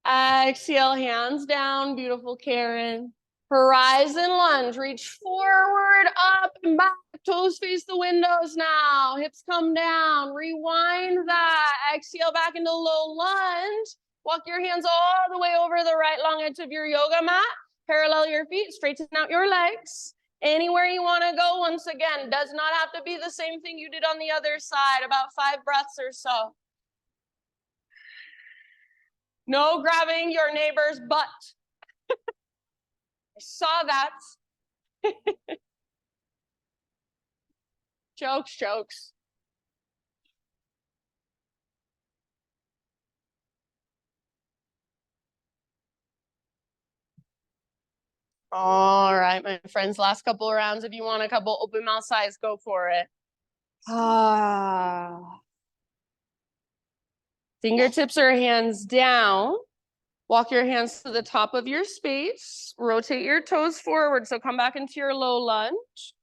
S1: Exhale, hands down. Beautiful, Karen. Horizon lunge. Reach forward, up and back. Toes face the windows now. Hips come down. Rewind that. Exhale back into low lunge. Walk your hands all the way over the right long edge of your yoga mat. Parallel your feet. Straighten out your legs. Anywhere you want to go, once again, does not have to be the same thing you did on the other side, about 5 breaths or so. No grabbing your neighbor's butt. I saw that. Jokes, jokes. All right, my friends, last couple of rounds. If you want a couple open mouth sighs, go for it. Fingertips or hands down. Walk your hands to the top of your space. Rotate your toes forward. So come back into your low lunge.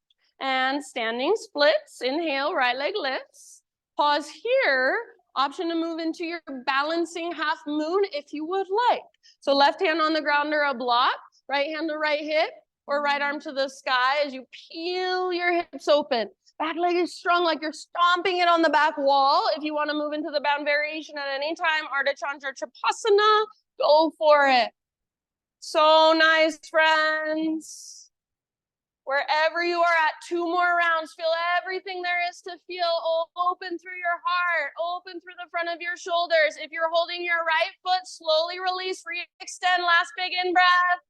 S1: And standing splits. Inhale, right leg lifts. Pause here. Option to move into your balancing half moon if you would like. So left hand on the ground or a block. Right hand to right hip. Or right arm to the sky as you peel your hips open. Back leg is strong, like you're stomping it on the back wall. If you want to move into the bound variation at any time, Ardha Chandra Trikonasana, go for it. So nice, friends. Wherever you are at, 2 more rounds. Feel everything there is to feel. Open through your heart. Open through the front of your shoulders. If you're holding your right foot, slowly release, re-extend. Last big in breath.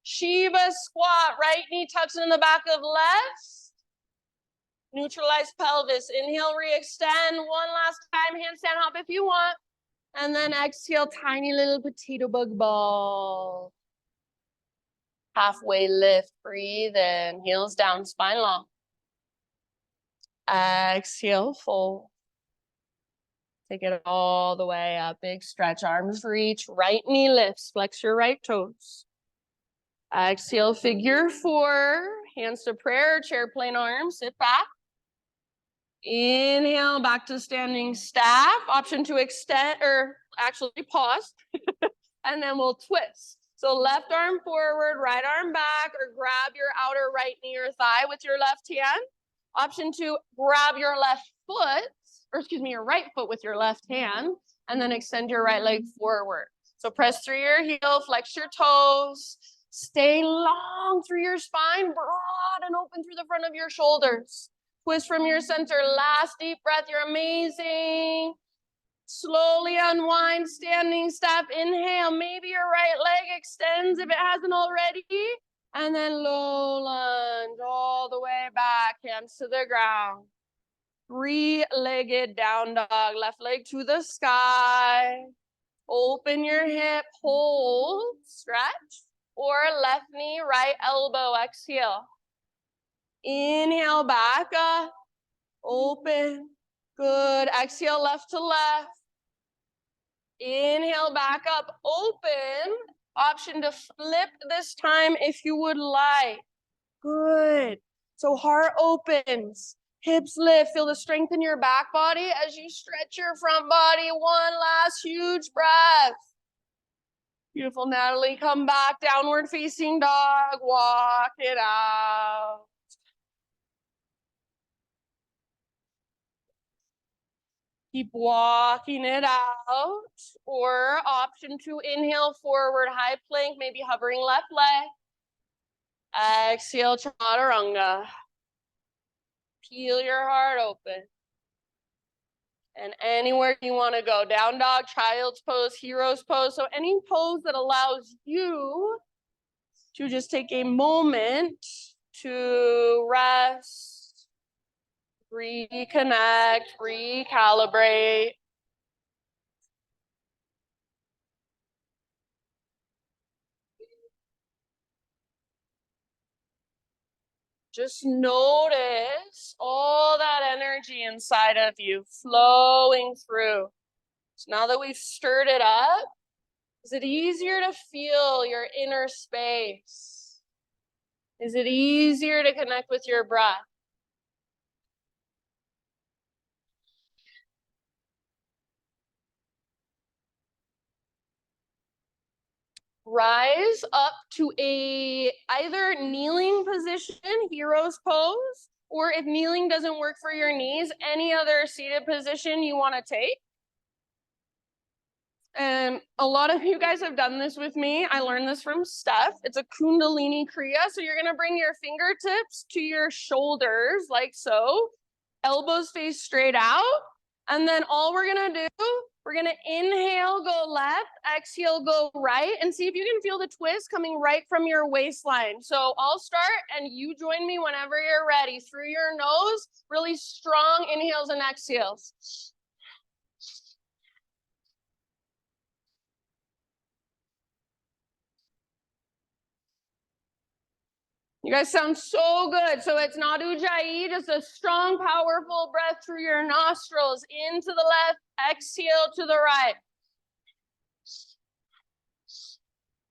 S1: Shiva squat. Right knee tucks in the back of left. Neutralize pelvis. Inhale, re-extend. One last time, handstand hop if you want. And then exhale, tiny little potato bug ball. Halfway lift, breathe in. Heels down, spine long. Exhale, fold. Take it all the way up. Big stretch, arms reach. Right knee lifts, flex your right toes. Exhale, figure 4. Hands to prayer, chair plane arms. Sit back. Inhale, back to standing staff. Option to extend, or actually pause. And then we'll twist. So left arm forward, right arm back, or grab your outer right knee or thigh with your left hand. Option to grab your left foot, or excuse me, your right foot with your left hand, and then extend your right leg forward. So press through your heel, flex your toes. Stay long through your spine, broad and open through the front of your shoulders. Twist from your center. Last deep breath. You're amazing. Slowly unwind, standing step. Inhale. Maybe your right leg extends if it hasn't already. And then low lunge all the way back. Hands to the ground. 3-legged down dog. Left leg to the sky. Open your hip. Hold. Stretch. Or left knee, right elbow. Exhale. Inhale, back up, open, good. Exhale, left to left. Inhale, back up, open. Option to flip this time if you would like. Good. So heart opens, hips lift. Feel the strength in your back body as you stretch your front body. One last huge breath. Beautiful, Natalie. Come back, downward facing dog. Walk it out. Keep walking it out. Or option 2, inhale forward, high plank, maybe hovering left leg. Exhale, chaturanga. Peel your heart open. And anywhere you want to go. Down dog, child's pose, hero's pose. So any pose that allows you to just take a moment to rest, reconnect, recalibrate. Just notice all that energy inside of you flowing through. So now that we've stirred it up, is it easier to feel your inner space? Is it easier to connect with your breath? Rise up to either kneeling position, hero's pose, or if kneeling doesn't work for your knees, any other seated position you want to take. And a lot of you guys have done this with me. I learned this from Steph. It's a Kundalini Kriya. So you're going to bring your fingertips to your shoulders like so. Elbows face straight out. And then all we're going to do, we're going to inhale, go left, exhale, go right, and see if you can feel the twist coming right from your waistline. So I'll start and you join me whenever you're ready. Through your nose, really strong inhales and exhales. You guys sound so good. So it's not ujjayi, just a strong, powerful breath through your nostrils. In to the left, exhale to the right.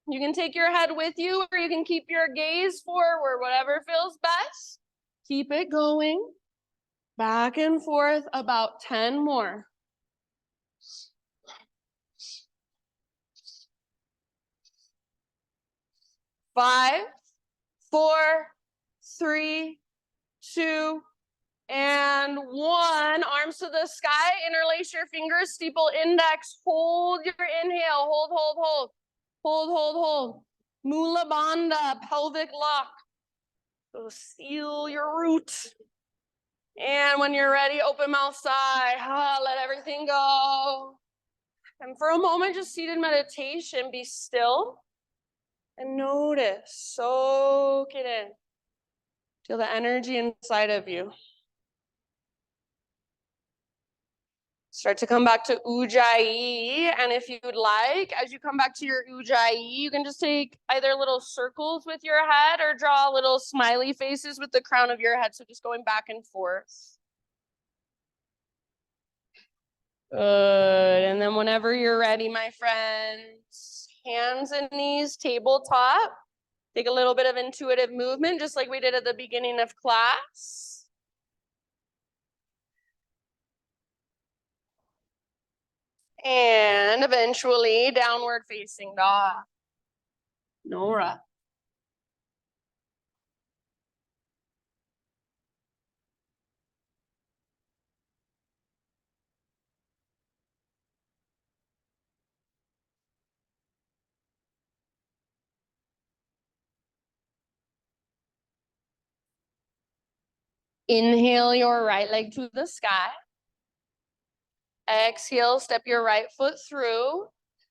S1: You can take your head with you, or you can keep your gaze forward, whatever feels best. Keep it going. Back and forth, about 10 more. 5, 4, 3, 2, and 1. Arms to the sky. Interlace your fingers. Steeple index. Hold your inhale. Hold, hold, hold. Hold, hold, hold. Mula Bandha, pelvic lock. So seal your root. And when you're ready, open mouth sigh. Let everything go. And for a moment, just seated meditation, be still and notice. Soak it in. Feel the energy inside of you. Start to come back to ujjayi, and if you'd like, as you come back to your ujjayi, you can just take either little circles with your head or draw little smiley faces with the crown of your head, so just going back and forth. Good, and then whenever you're ready, my friends, hands and knees, tabletop. Take a little bit of intuitive movement, just like we did at the beginning of class. And eventually, downward facing dog. Nora. Inhale your right leg to the sky. Exhale, step your right foot through.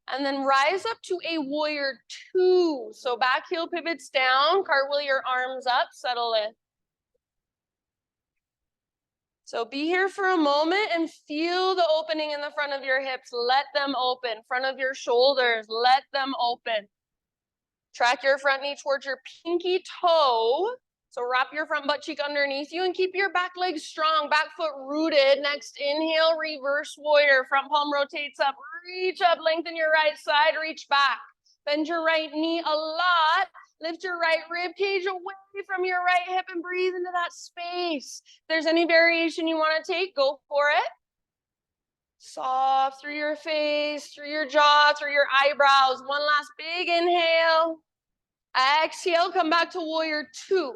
S1: And then rise up to a warrior 2. So back heel pivots down, cartwheel your arms up, settle in. So be here for a moment and feel the opening in the front of your hips. Let them open. Front of your shoulders, let them open. Track your front knee towards your pinky toe. So wrap your front butt cheek underneath you and keep your back leg strong, back foot rooted. Next, inhale, reverse warrior. Front palm rotates up. Reach up, lengthen your right side, reach back. Bend your right knee a lot. Lift your right rib cage away from your right hip and breathe into that space. If there's any variation you want to take, go for it. Soft through your face, through your jaw, through your eyebrows. One last big inhale. Exhale, come back to warrior 2.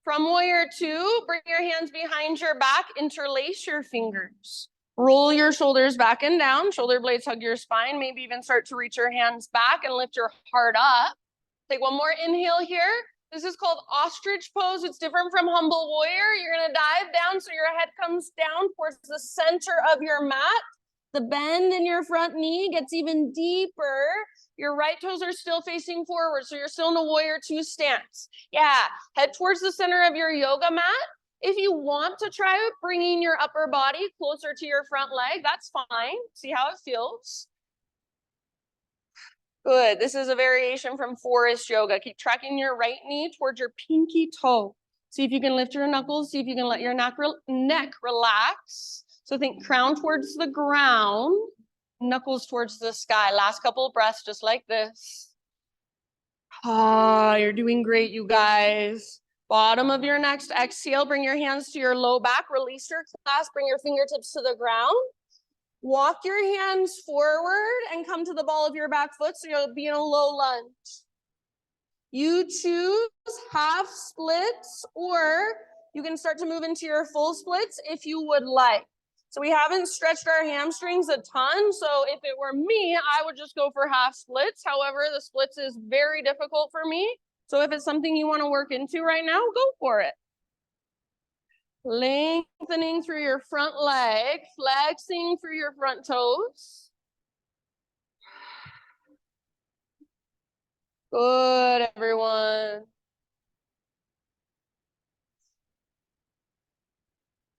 S1: From warrior 2, bring your hands behind your back, interlace your fingers. Roll your shoulders back and down, shoulder blades hug your spine, maybe even start to reach your hands back and lift your heart up. Take one more inhale here. This is called ostrich pose. It's different from humble warrior. You're gonna dive down so your head comes down towards the center of your mat. The bend in your front knee gets even deeper. Your right toes are still facing forward, so you're still in a warrior 2 stance. Yeah, head towards the center of your yoga mat. If you want to try bringing your upper body closer to your front leg, that's fine. See how it feels. Good. This is a variation from forest yoga. Keep tracking your right knee towards your pinky toe. See if you can lift your knuckles. See if you can let your neck relax. So think crown towards the ground, knuckles towards the sky. Last couple of breaths, just like this. Ah, you're doing great, you guys. Bottom of your next exhale, bring your hands to your low back, release your clasp, bring your fingertips to the ground. Walk your hands forward and come to the ball of your back foot so you'll be in a low lunge. You choose half splits, or you can start to move into your full splits if you would like. So we haven't stretched our hamstrings a ton, so if it were me, I would just go for half splits. However, the splits is very difficult for me. So if it's something you want to work into right now, go for it. Lengthening through your front leg, flexing through your front toes. Good, everyone.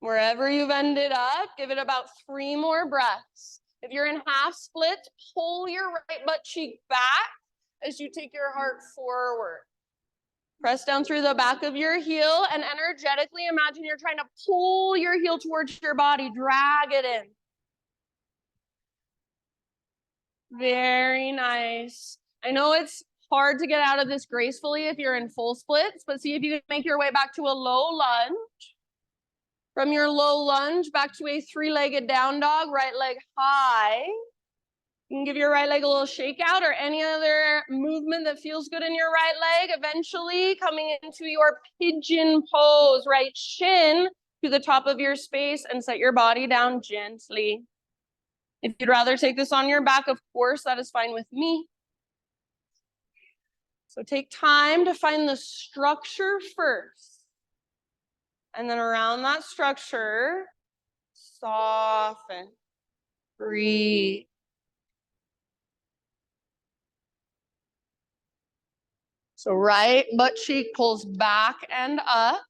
S1: Wherever you've ended up, give it about 3 more breaths. If you're in half splits, pull your right butt cheek back as you take your heart forward. Press down through the back of your heel and energetically imagine you're trying to pull your heel towards your body, drag it in. Very nice. I know it's hard to get out of this gracefully if you're in full splits, but see if you can make your way back to a low lunge. From your low lunge back to a 3-legged down dog, right leg high. You can give your right leg a little shake out or any other movement that feels good in your right leg. Eventually coming into your pigeon pose, right shin to the top of your space and set your body down gently. If you'd rather take this on your back, of course, that is fine with me. So take time to find the structure first. And then around that structure, soften, breathe. So right butt cheek pulls back and up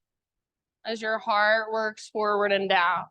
S1: as your heart works forward and down.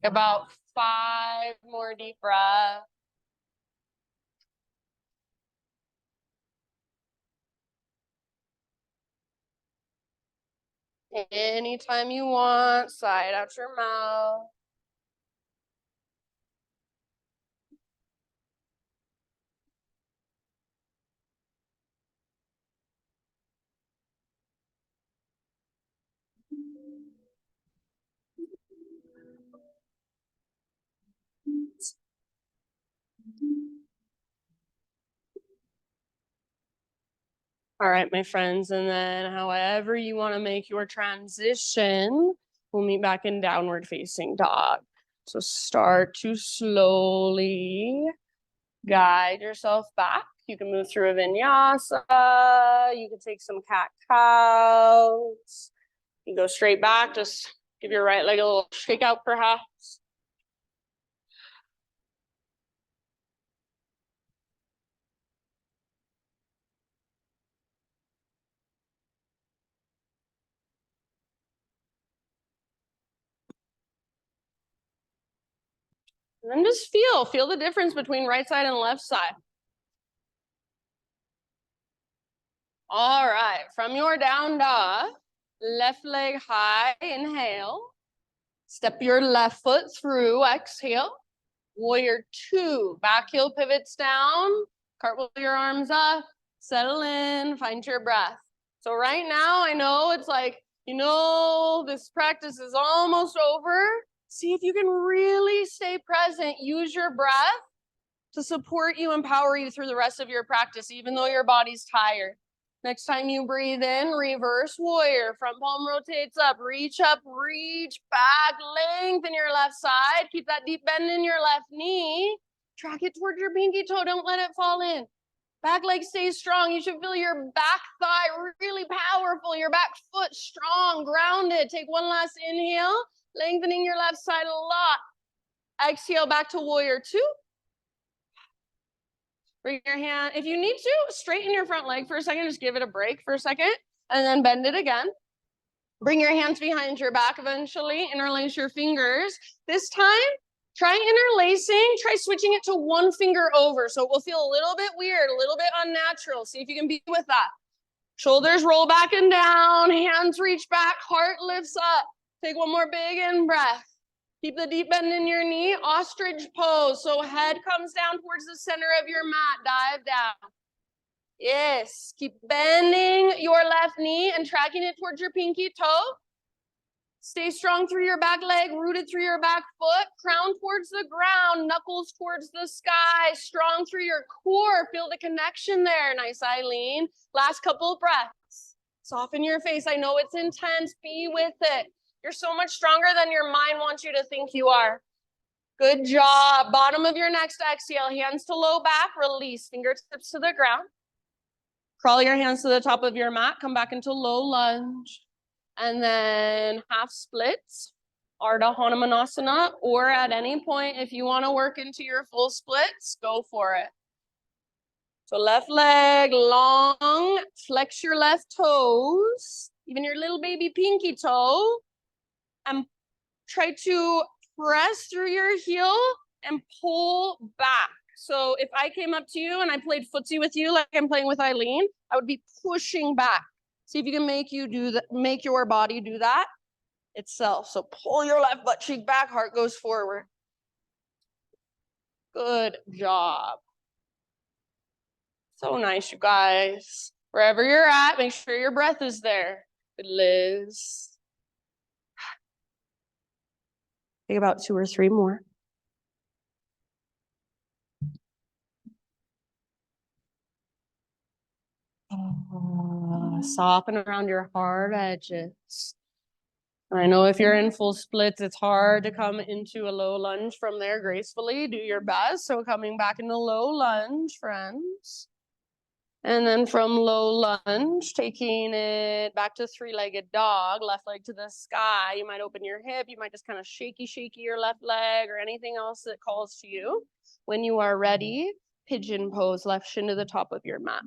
S1: About 5 more deep breaths. Anytime you want, side out your mouth. All right, my friends, and then however you want to make your transition, we'll meet back in downward facing dog. So start to slowly guide yourself back. You can move through a vinyasa. You can take some cat-cows. You go straight back. Just give your right leg a little shake out, perhaps. And then just feel the difference between right side and left side. All right, from your down dog, left leg high, inhale. Step your left foot through, exhale. Warrior 2, back heel pivots down, cartwheel your arms up, settle in, find your breath. So right now, I know it's like, this practice is almost over. See if you can really stay present. Use your breath to support you, empower you through the rest of your practice, even though your body's tired. Next time you breathe in, reverse warrior. Front palm rotates up, reach back, lengthen your left side. Keep that deep bend in your left knee. Track it towards your pinky toe, don't let it fall in. Back leg stays strong. You should feel your back thigh really powerful, your back foot strong, grounded. Take one last inhale, lengthening your left side a lot. Exhale back to warrior two. Bring your hand, if you need to, straighten your front leg for a second, just give it a break for a second, and then bend it again. Bring your hands behind your back eventually, interlace your fingers. This time, try interlacing, try switching it to one finger over, so it will feel a little bit weird, a little bit unnatural. See if you can be with that. Shoulders roll back and down, hands reach back, heart lifts up. Take one more big in breath. Keep the deep bend in your knee, ostrich pose. So head comes down towards the center of your mat, dive down. Yes, keep bending your left knee and tracking it towards your pinky toe. Stay strong through your back leg, rooted through your back foot, crown towards the ground, knuckles towards the sky, strong through your core. Feel the connection there. Nice, Eileen. Last couple of breaths. Soften your face. I know it's intense. Be with it. You're so much stronger than your mind wants you to think you are. Good job. Bottom of your next exhale, hands to low back, release, fingertips to the ground. Crawl your hands to the top of your mat, come back into low lunge. And then half splits, Ardha Hanumanasana, or at any point, if you want to work into your full splits, go for it. So left leg long, flex your left toes, even your little baby pinky toe, and try to press through your heel and pull back. So if I came up to you and I played footsie with you like I'm playing with Eileen, I would be pushing back. See if you can make your body do that itself. So pull your left butt cheek back, heart goes forward. Good job. So nice, you guys. Wherever you're at, make sure your breath is there. Good, Liz. Take about 2 or 3 more. Soften around your hard edges. I know if you're in full splits, it's hard to come into a low lunge from there gracefully. Do your best. So coming back into low lunge, friends. And then from low lunge, taking it back to 3-legged dog, left leg to the sky. You might open your hip. You might just kind of shaky your left leg or anything else that calls to you. When you are ready, pigeon pose, left shin to the top of your mat.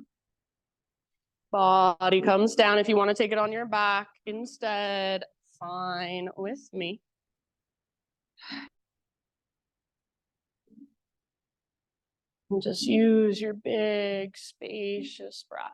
S1: Body comes down. If you want to take it on your back instead, fine with me. And just use your big, spacious breath.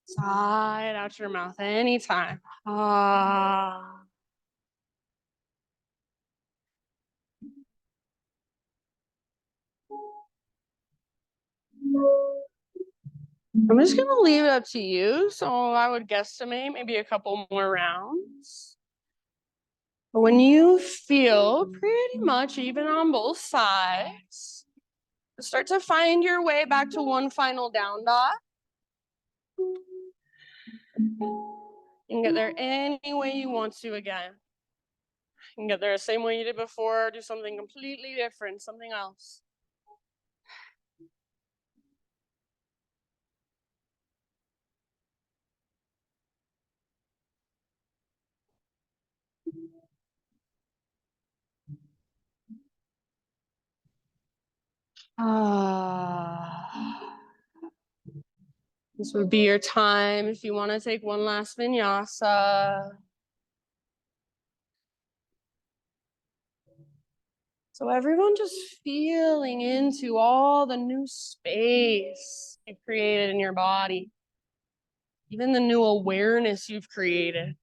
S1: Sigh it out your mouth anytime. Ah. I'm just going to leave it up to you. So I would guesstimate maybe a couple more rounds. But when you feel pretty much even on both sides, start to find your way back to one final down dog. You can get there any way you want to again. You can get there the same way you did before, do something completely different, something else. This would be your time if you want to take one last vinyasa. So everyone just feeling into all the new space you've created in your body, even the new awareness you've created.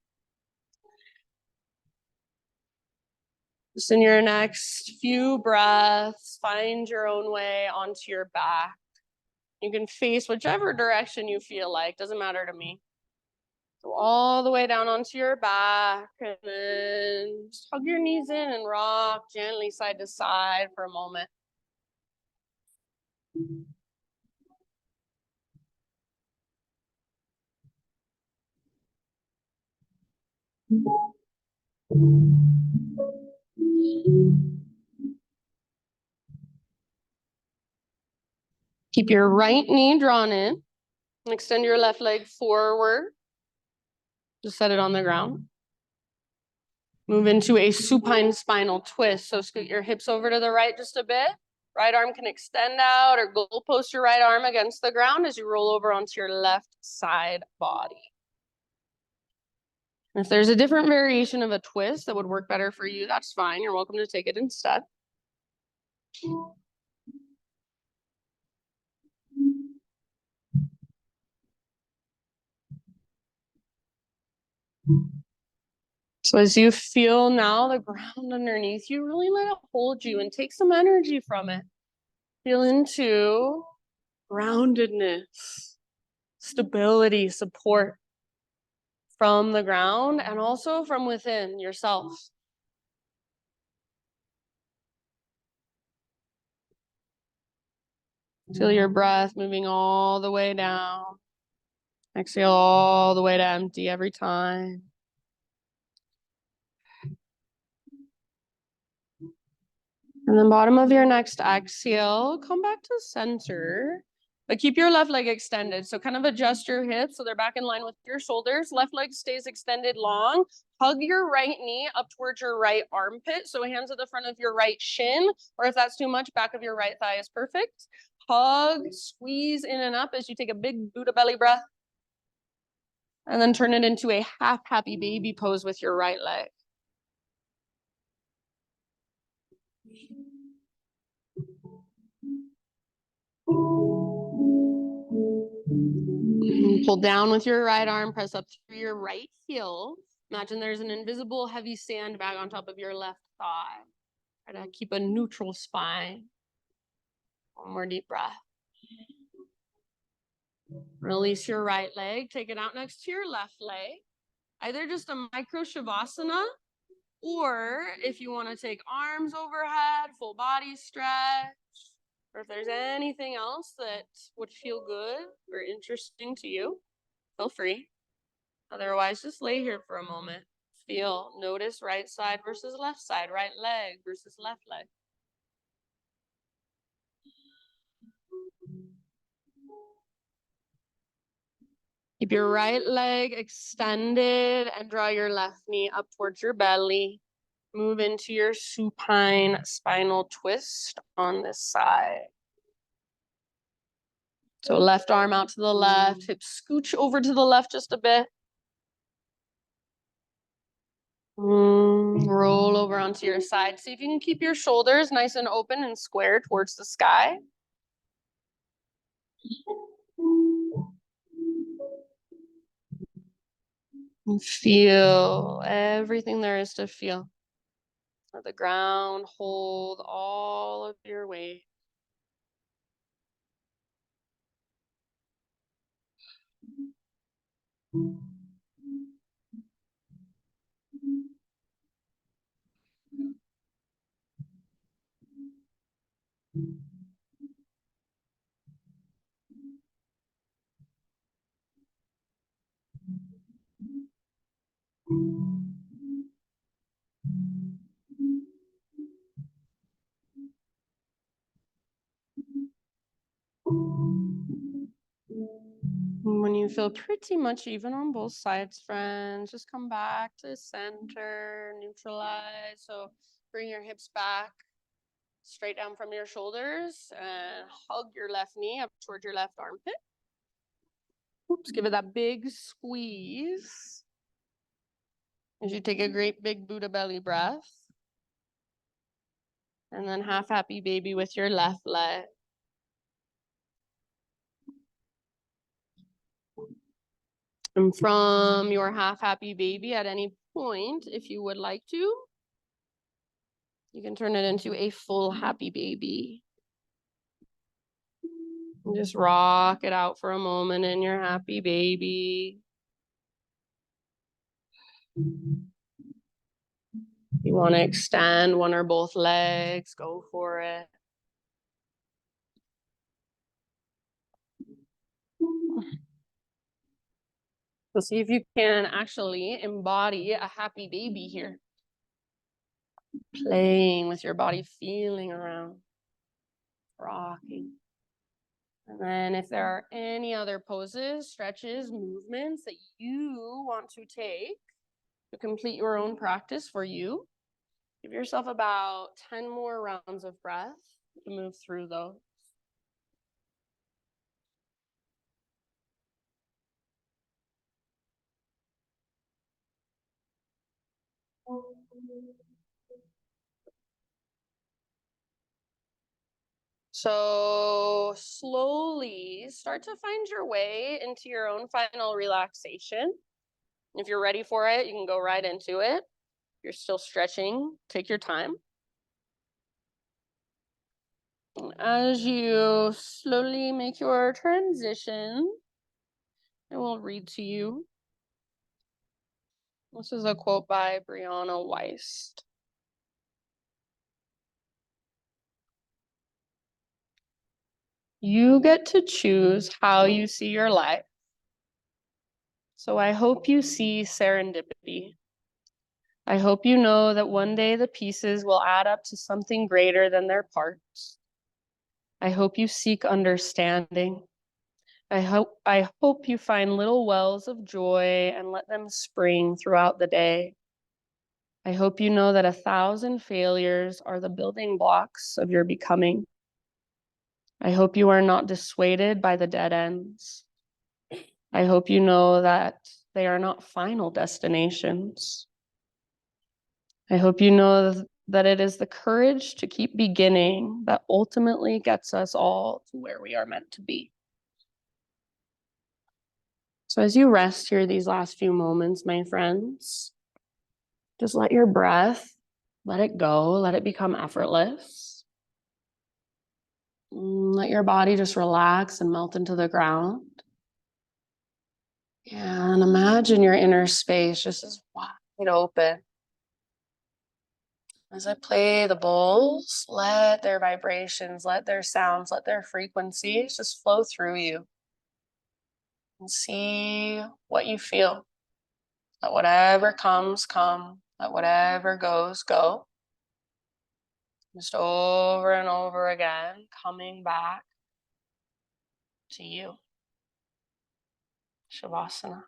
S1: Just in your next few breaths, find your own way onto your back. You can face whichever direction you feel like, doesn't matter to me. So all the way down onto your back, and then just hug your knees in and rock gently side to side for a moment. Keep your right knee drawn in and extend your left leg forward. Just set it on the ground. Move into a supine spinal twist. So scoot your hips over to the right just a bit. Right arm can extend out or goalpost your right arm against the ground as you roll over onto your left side body. And if there's a different variation of a twist that would work better for you, that's fine. You're welcome to take it instead. So as you feel now the ground underneath you, really let it hold you and take some energy from it. Feel into groundedness, stability, support from the ground and also from within yourself. Feel your breath moving all the way down. Exhale all the way to empty every time. And then bottom of your next exhale, come back to center, but keep your left leg extended. So kind of adjust your hips so they're back in line with your shoulders. Left leg stays extended long. Hug your right knee up towards your right armpit. So hands at the front of your right shin, or if that's too much, back of your right thigh is perfect. Hug, squeeze in and up as you take a big Buddha belly breath. And then turn it into a half happy baby pose with your right leg. Pull down with your right arm, press up through your right heel. Imagine there's an invisible heavy sandbag on top of your left thigh. Try to keep a neutral spine. One more deep breath. Release your right leg, take it out next to your left leg. Either just a micro shavasana, or if you want to take arms overhead, full body stretch, or if there's anything else that would feel good or interesting to you, feel free. Otherwise, just lay here for a moment. Feel, notice right side versus left side, right leg versus left leg. Keep your right leg extended and draw your left knee up towards your belly. Move into your supine spinal twist on this side. So left arm out to the left, hips scooch over to the left just a bit. Roll over onto your side. See if you can keep your shoulders nice and open and square towards the sky. And feel everything there is to feel. Let the ground hold all of your weight. When you feel pretty much even on both sides, friends, just come back to center, neutralize. So bring your hips back. straight down from your shoulders, and hug your left knee up towards your left armpit. Oops, give it that big squeeze. As you take a great big Buddha belly breath. And then half happy baby with your left leg. And from your half happy baby at any point, if you would like to, you can turn it into a full happy baby. And just rock it out for a moment in your happy baby. You want to extend one or both legs, go for it. So see if you can actually embody a happy baby here. Playing with your body, feeling around, rocking. And then if there are any other poses, stretches, movements that you want to take to complete your own practice for you, give yourself about 10 more rounds of breath to move through those. So slowly start to find your way into your own final relaxation. If you're ready for it, you can go right into it. If you're still stretching, take your time. And as you slowly make your transition, I will read to you. This is a quote by Brianna Weiss. You get to choose how you see your life. So I hope you see serendipity. I hope you know that one day the pieces will add up to something greater than their parts. I hope you seek understanding. I hope you find little wells of joy and let them spring throughout the day. I hope you know that 1,000 failures are the building blocks of your becoming. I hope you are not dissuaded by the dead ends. I hope you know that they are not final destinations. I hope you know that it is the courage to keep beginning that ultimately gets us all to where we are meant to be. So as you rest here these last few moments, my friends, just let your breath, let it go, let it become effortless. Let your body just relax and melt into the ground. And imagine your inner space just as wide open. As I play the bowls, let their vibrations, let their sounds, let their frequencies just flow through you. And see what you feel. Let whatever comes, come. Let whatever goes, go. Just over and over again, coming back to you. Shavasana.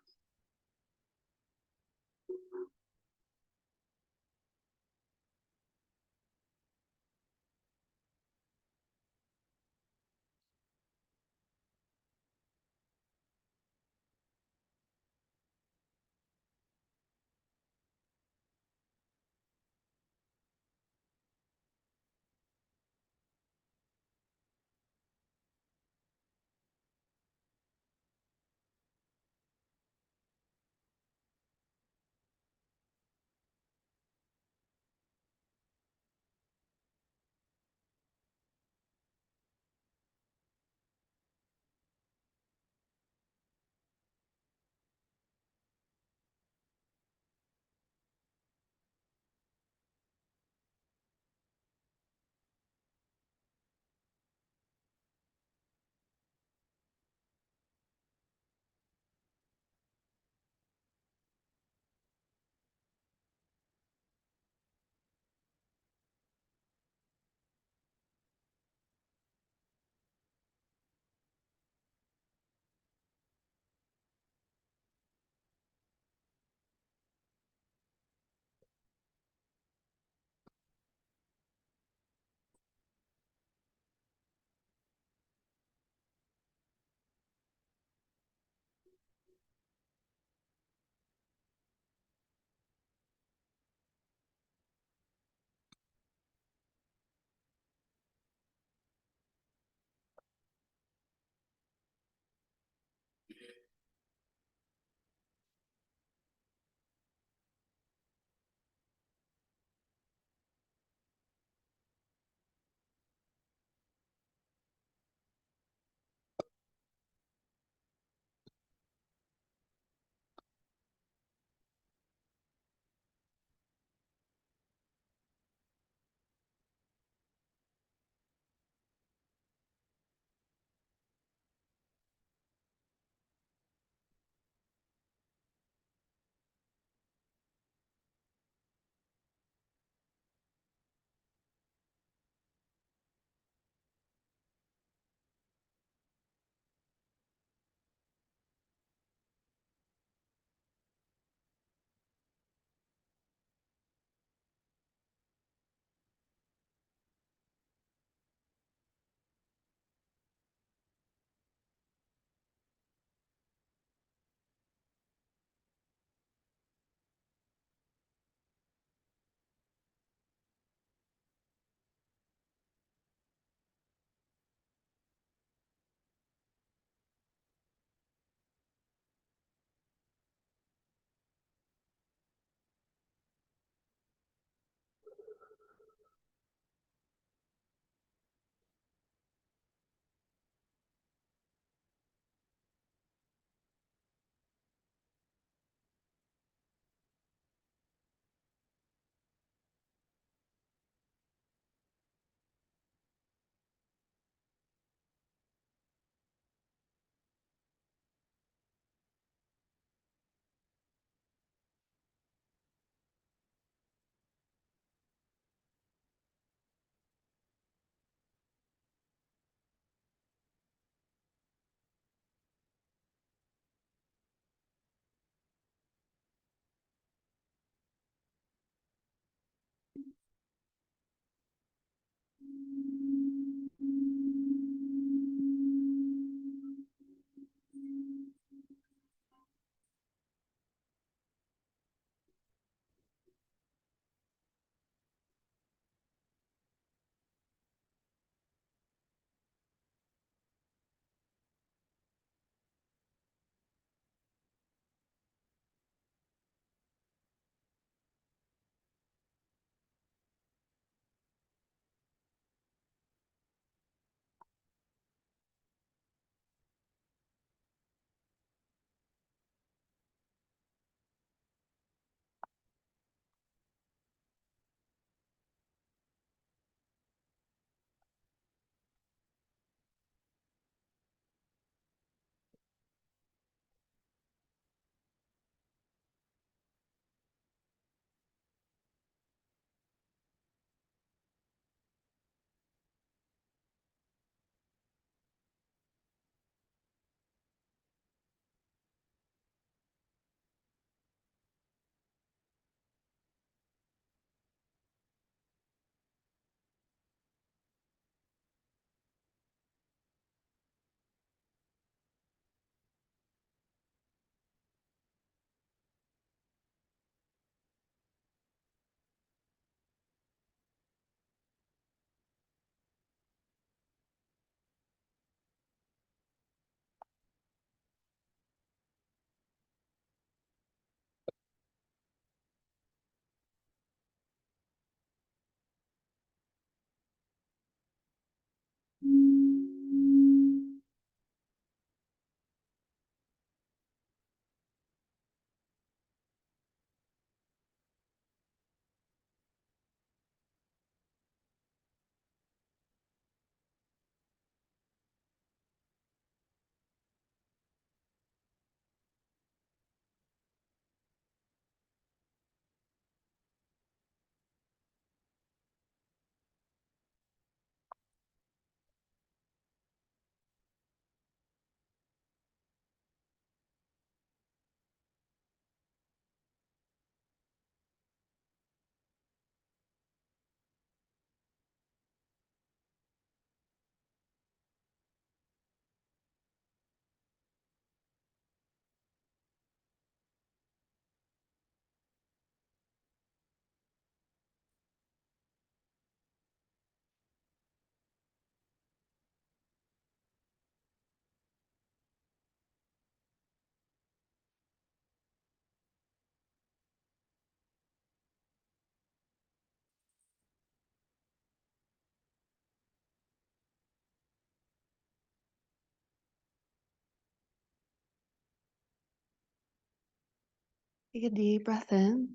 S1: Take a deep breath in.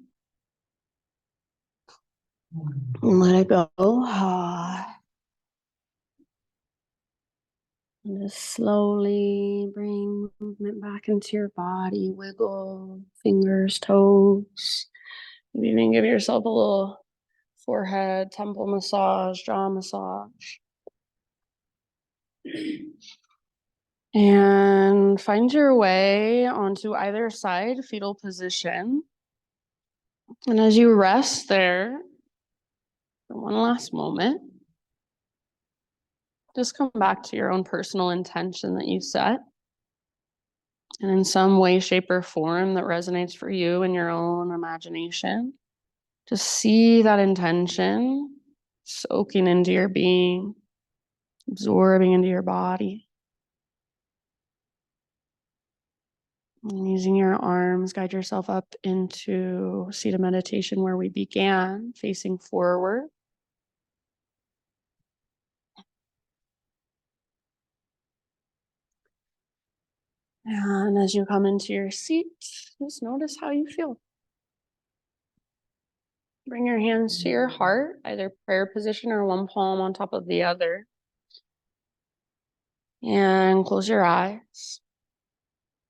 S1: And let it go. And just slowly bring movement back into your body. Wiggle fingers, toes. Maybe even give yourself a little forehead, temple massage, jaw massage. And find your way onto either side, fetal position. And as you rest there for one last moment, just come back to your own personal intention that you set. And in some way, shape, or form that resonates for you in your own imagination, just see that intention soaking into your being, absorbing into your body. And using your arms, guide yourself up into seated meditation where we began, facing forward. And as you come into your seat, just notice how you feel. Bring your hands to your heart, either prayer position or one palm on top of the other. And close your eyes.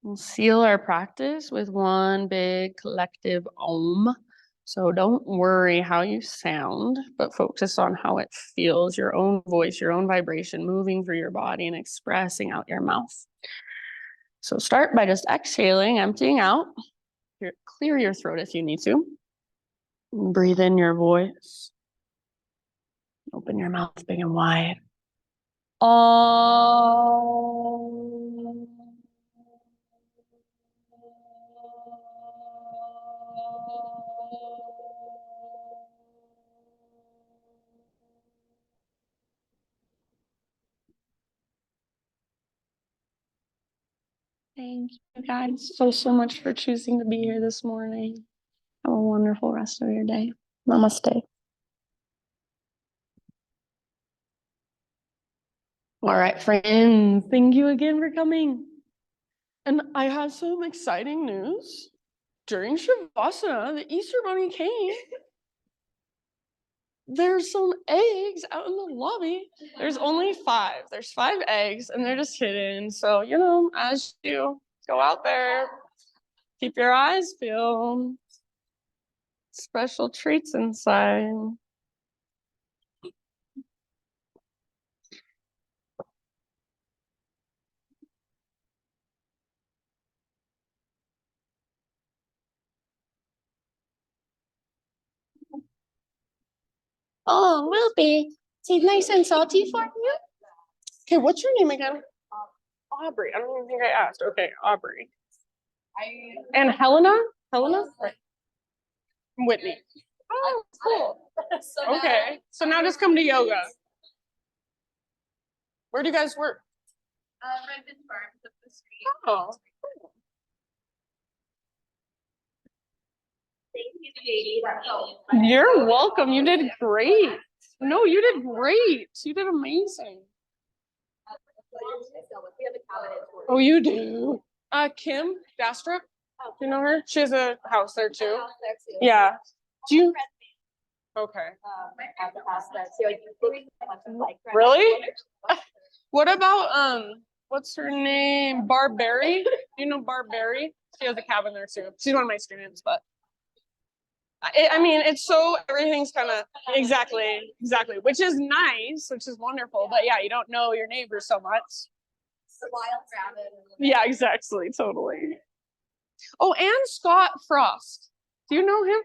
S1: We'll seal our practice with one big collective Om. So don't worry how you sound, but focus on how it feels, your own voice, your own vibration moving through your body and expressing out your mouth. So start by just exhaling, emptying out. Clear your throat if you need to. Breathe in your voice. Open your mouth big and wide. Om. Thank you guys so much for choosing to be here this morning. Have a wonderful rest of your day. Namaste. All right, friends, thank you again for coming. And I have some exciting news. During Shavasana, the Easter Bunny came. There's some eggs out in the lobby. There's only 5. There's 5 eggs, and they're just hidden. So, as you go out there, keep your eyes peeled. Special treats inside. Oh, will be. Is it nice and salty for you? Okay, what's your name again? Aubrey. I don't even think I asked. Okay, Aubrey. And Helena? Helena? Right. Whitney. Oh, cool. Okay, so now just come to yoga. Where do you guys work? Redmond Farms up the street. Oh. You're welcome. You did great. No, you did great. You did amazing. Oh, you do? Kim Dastrup. Do you know her? She has a house there too. Yeah. Do you? Okay. Really? What about what's her name? Barberry. Do you know Barberry? She has a cabin there too. She's one of my students, but I mean, it's so everything's kind of exactly, which is nice, which is wonderful. But yeah, you don't know your neighbors so much. It's a wild rabbit. Yeah, exactly, totally. Oh, and Scott Frost. Do you know him?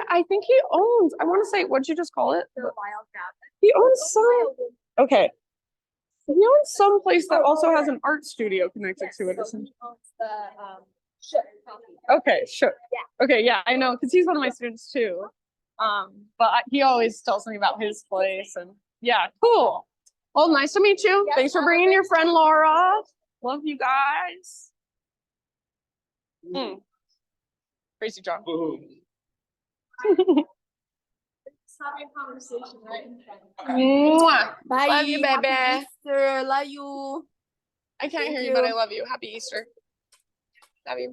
S1: I think he owns. I want to say, what'd you just call it? The wild rabbit. He owns some. Okay. He owns some place that also has an art studio connected to it. He owns the Okay, sure. Yeah. Okay, yeah, I know, because he's one of my students too. But he always tells me about his place, and yeah, cool. Well, nice to meet you. Yes, thanks for bringing your friend Laura. Love you guys. Crazy John. Having a conversation right in front.
S2: Bye.
S1: Love you, baby.
S2: Happy Easter. Love you.
S1: I can't hear you, but I love you. Happy Easter. Love you.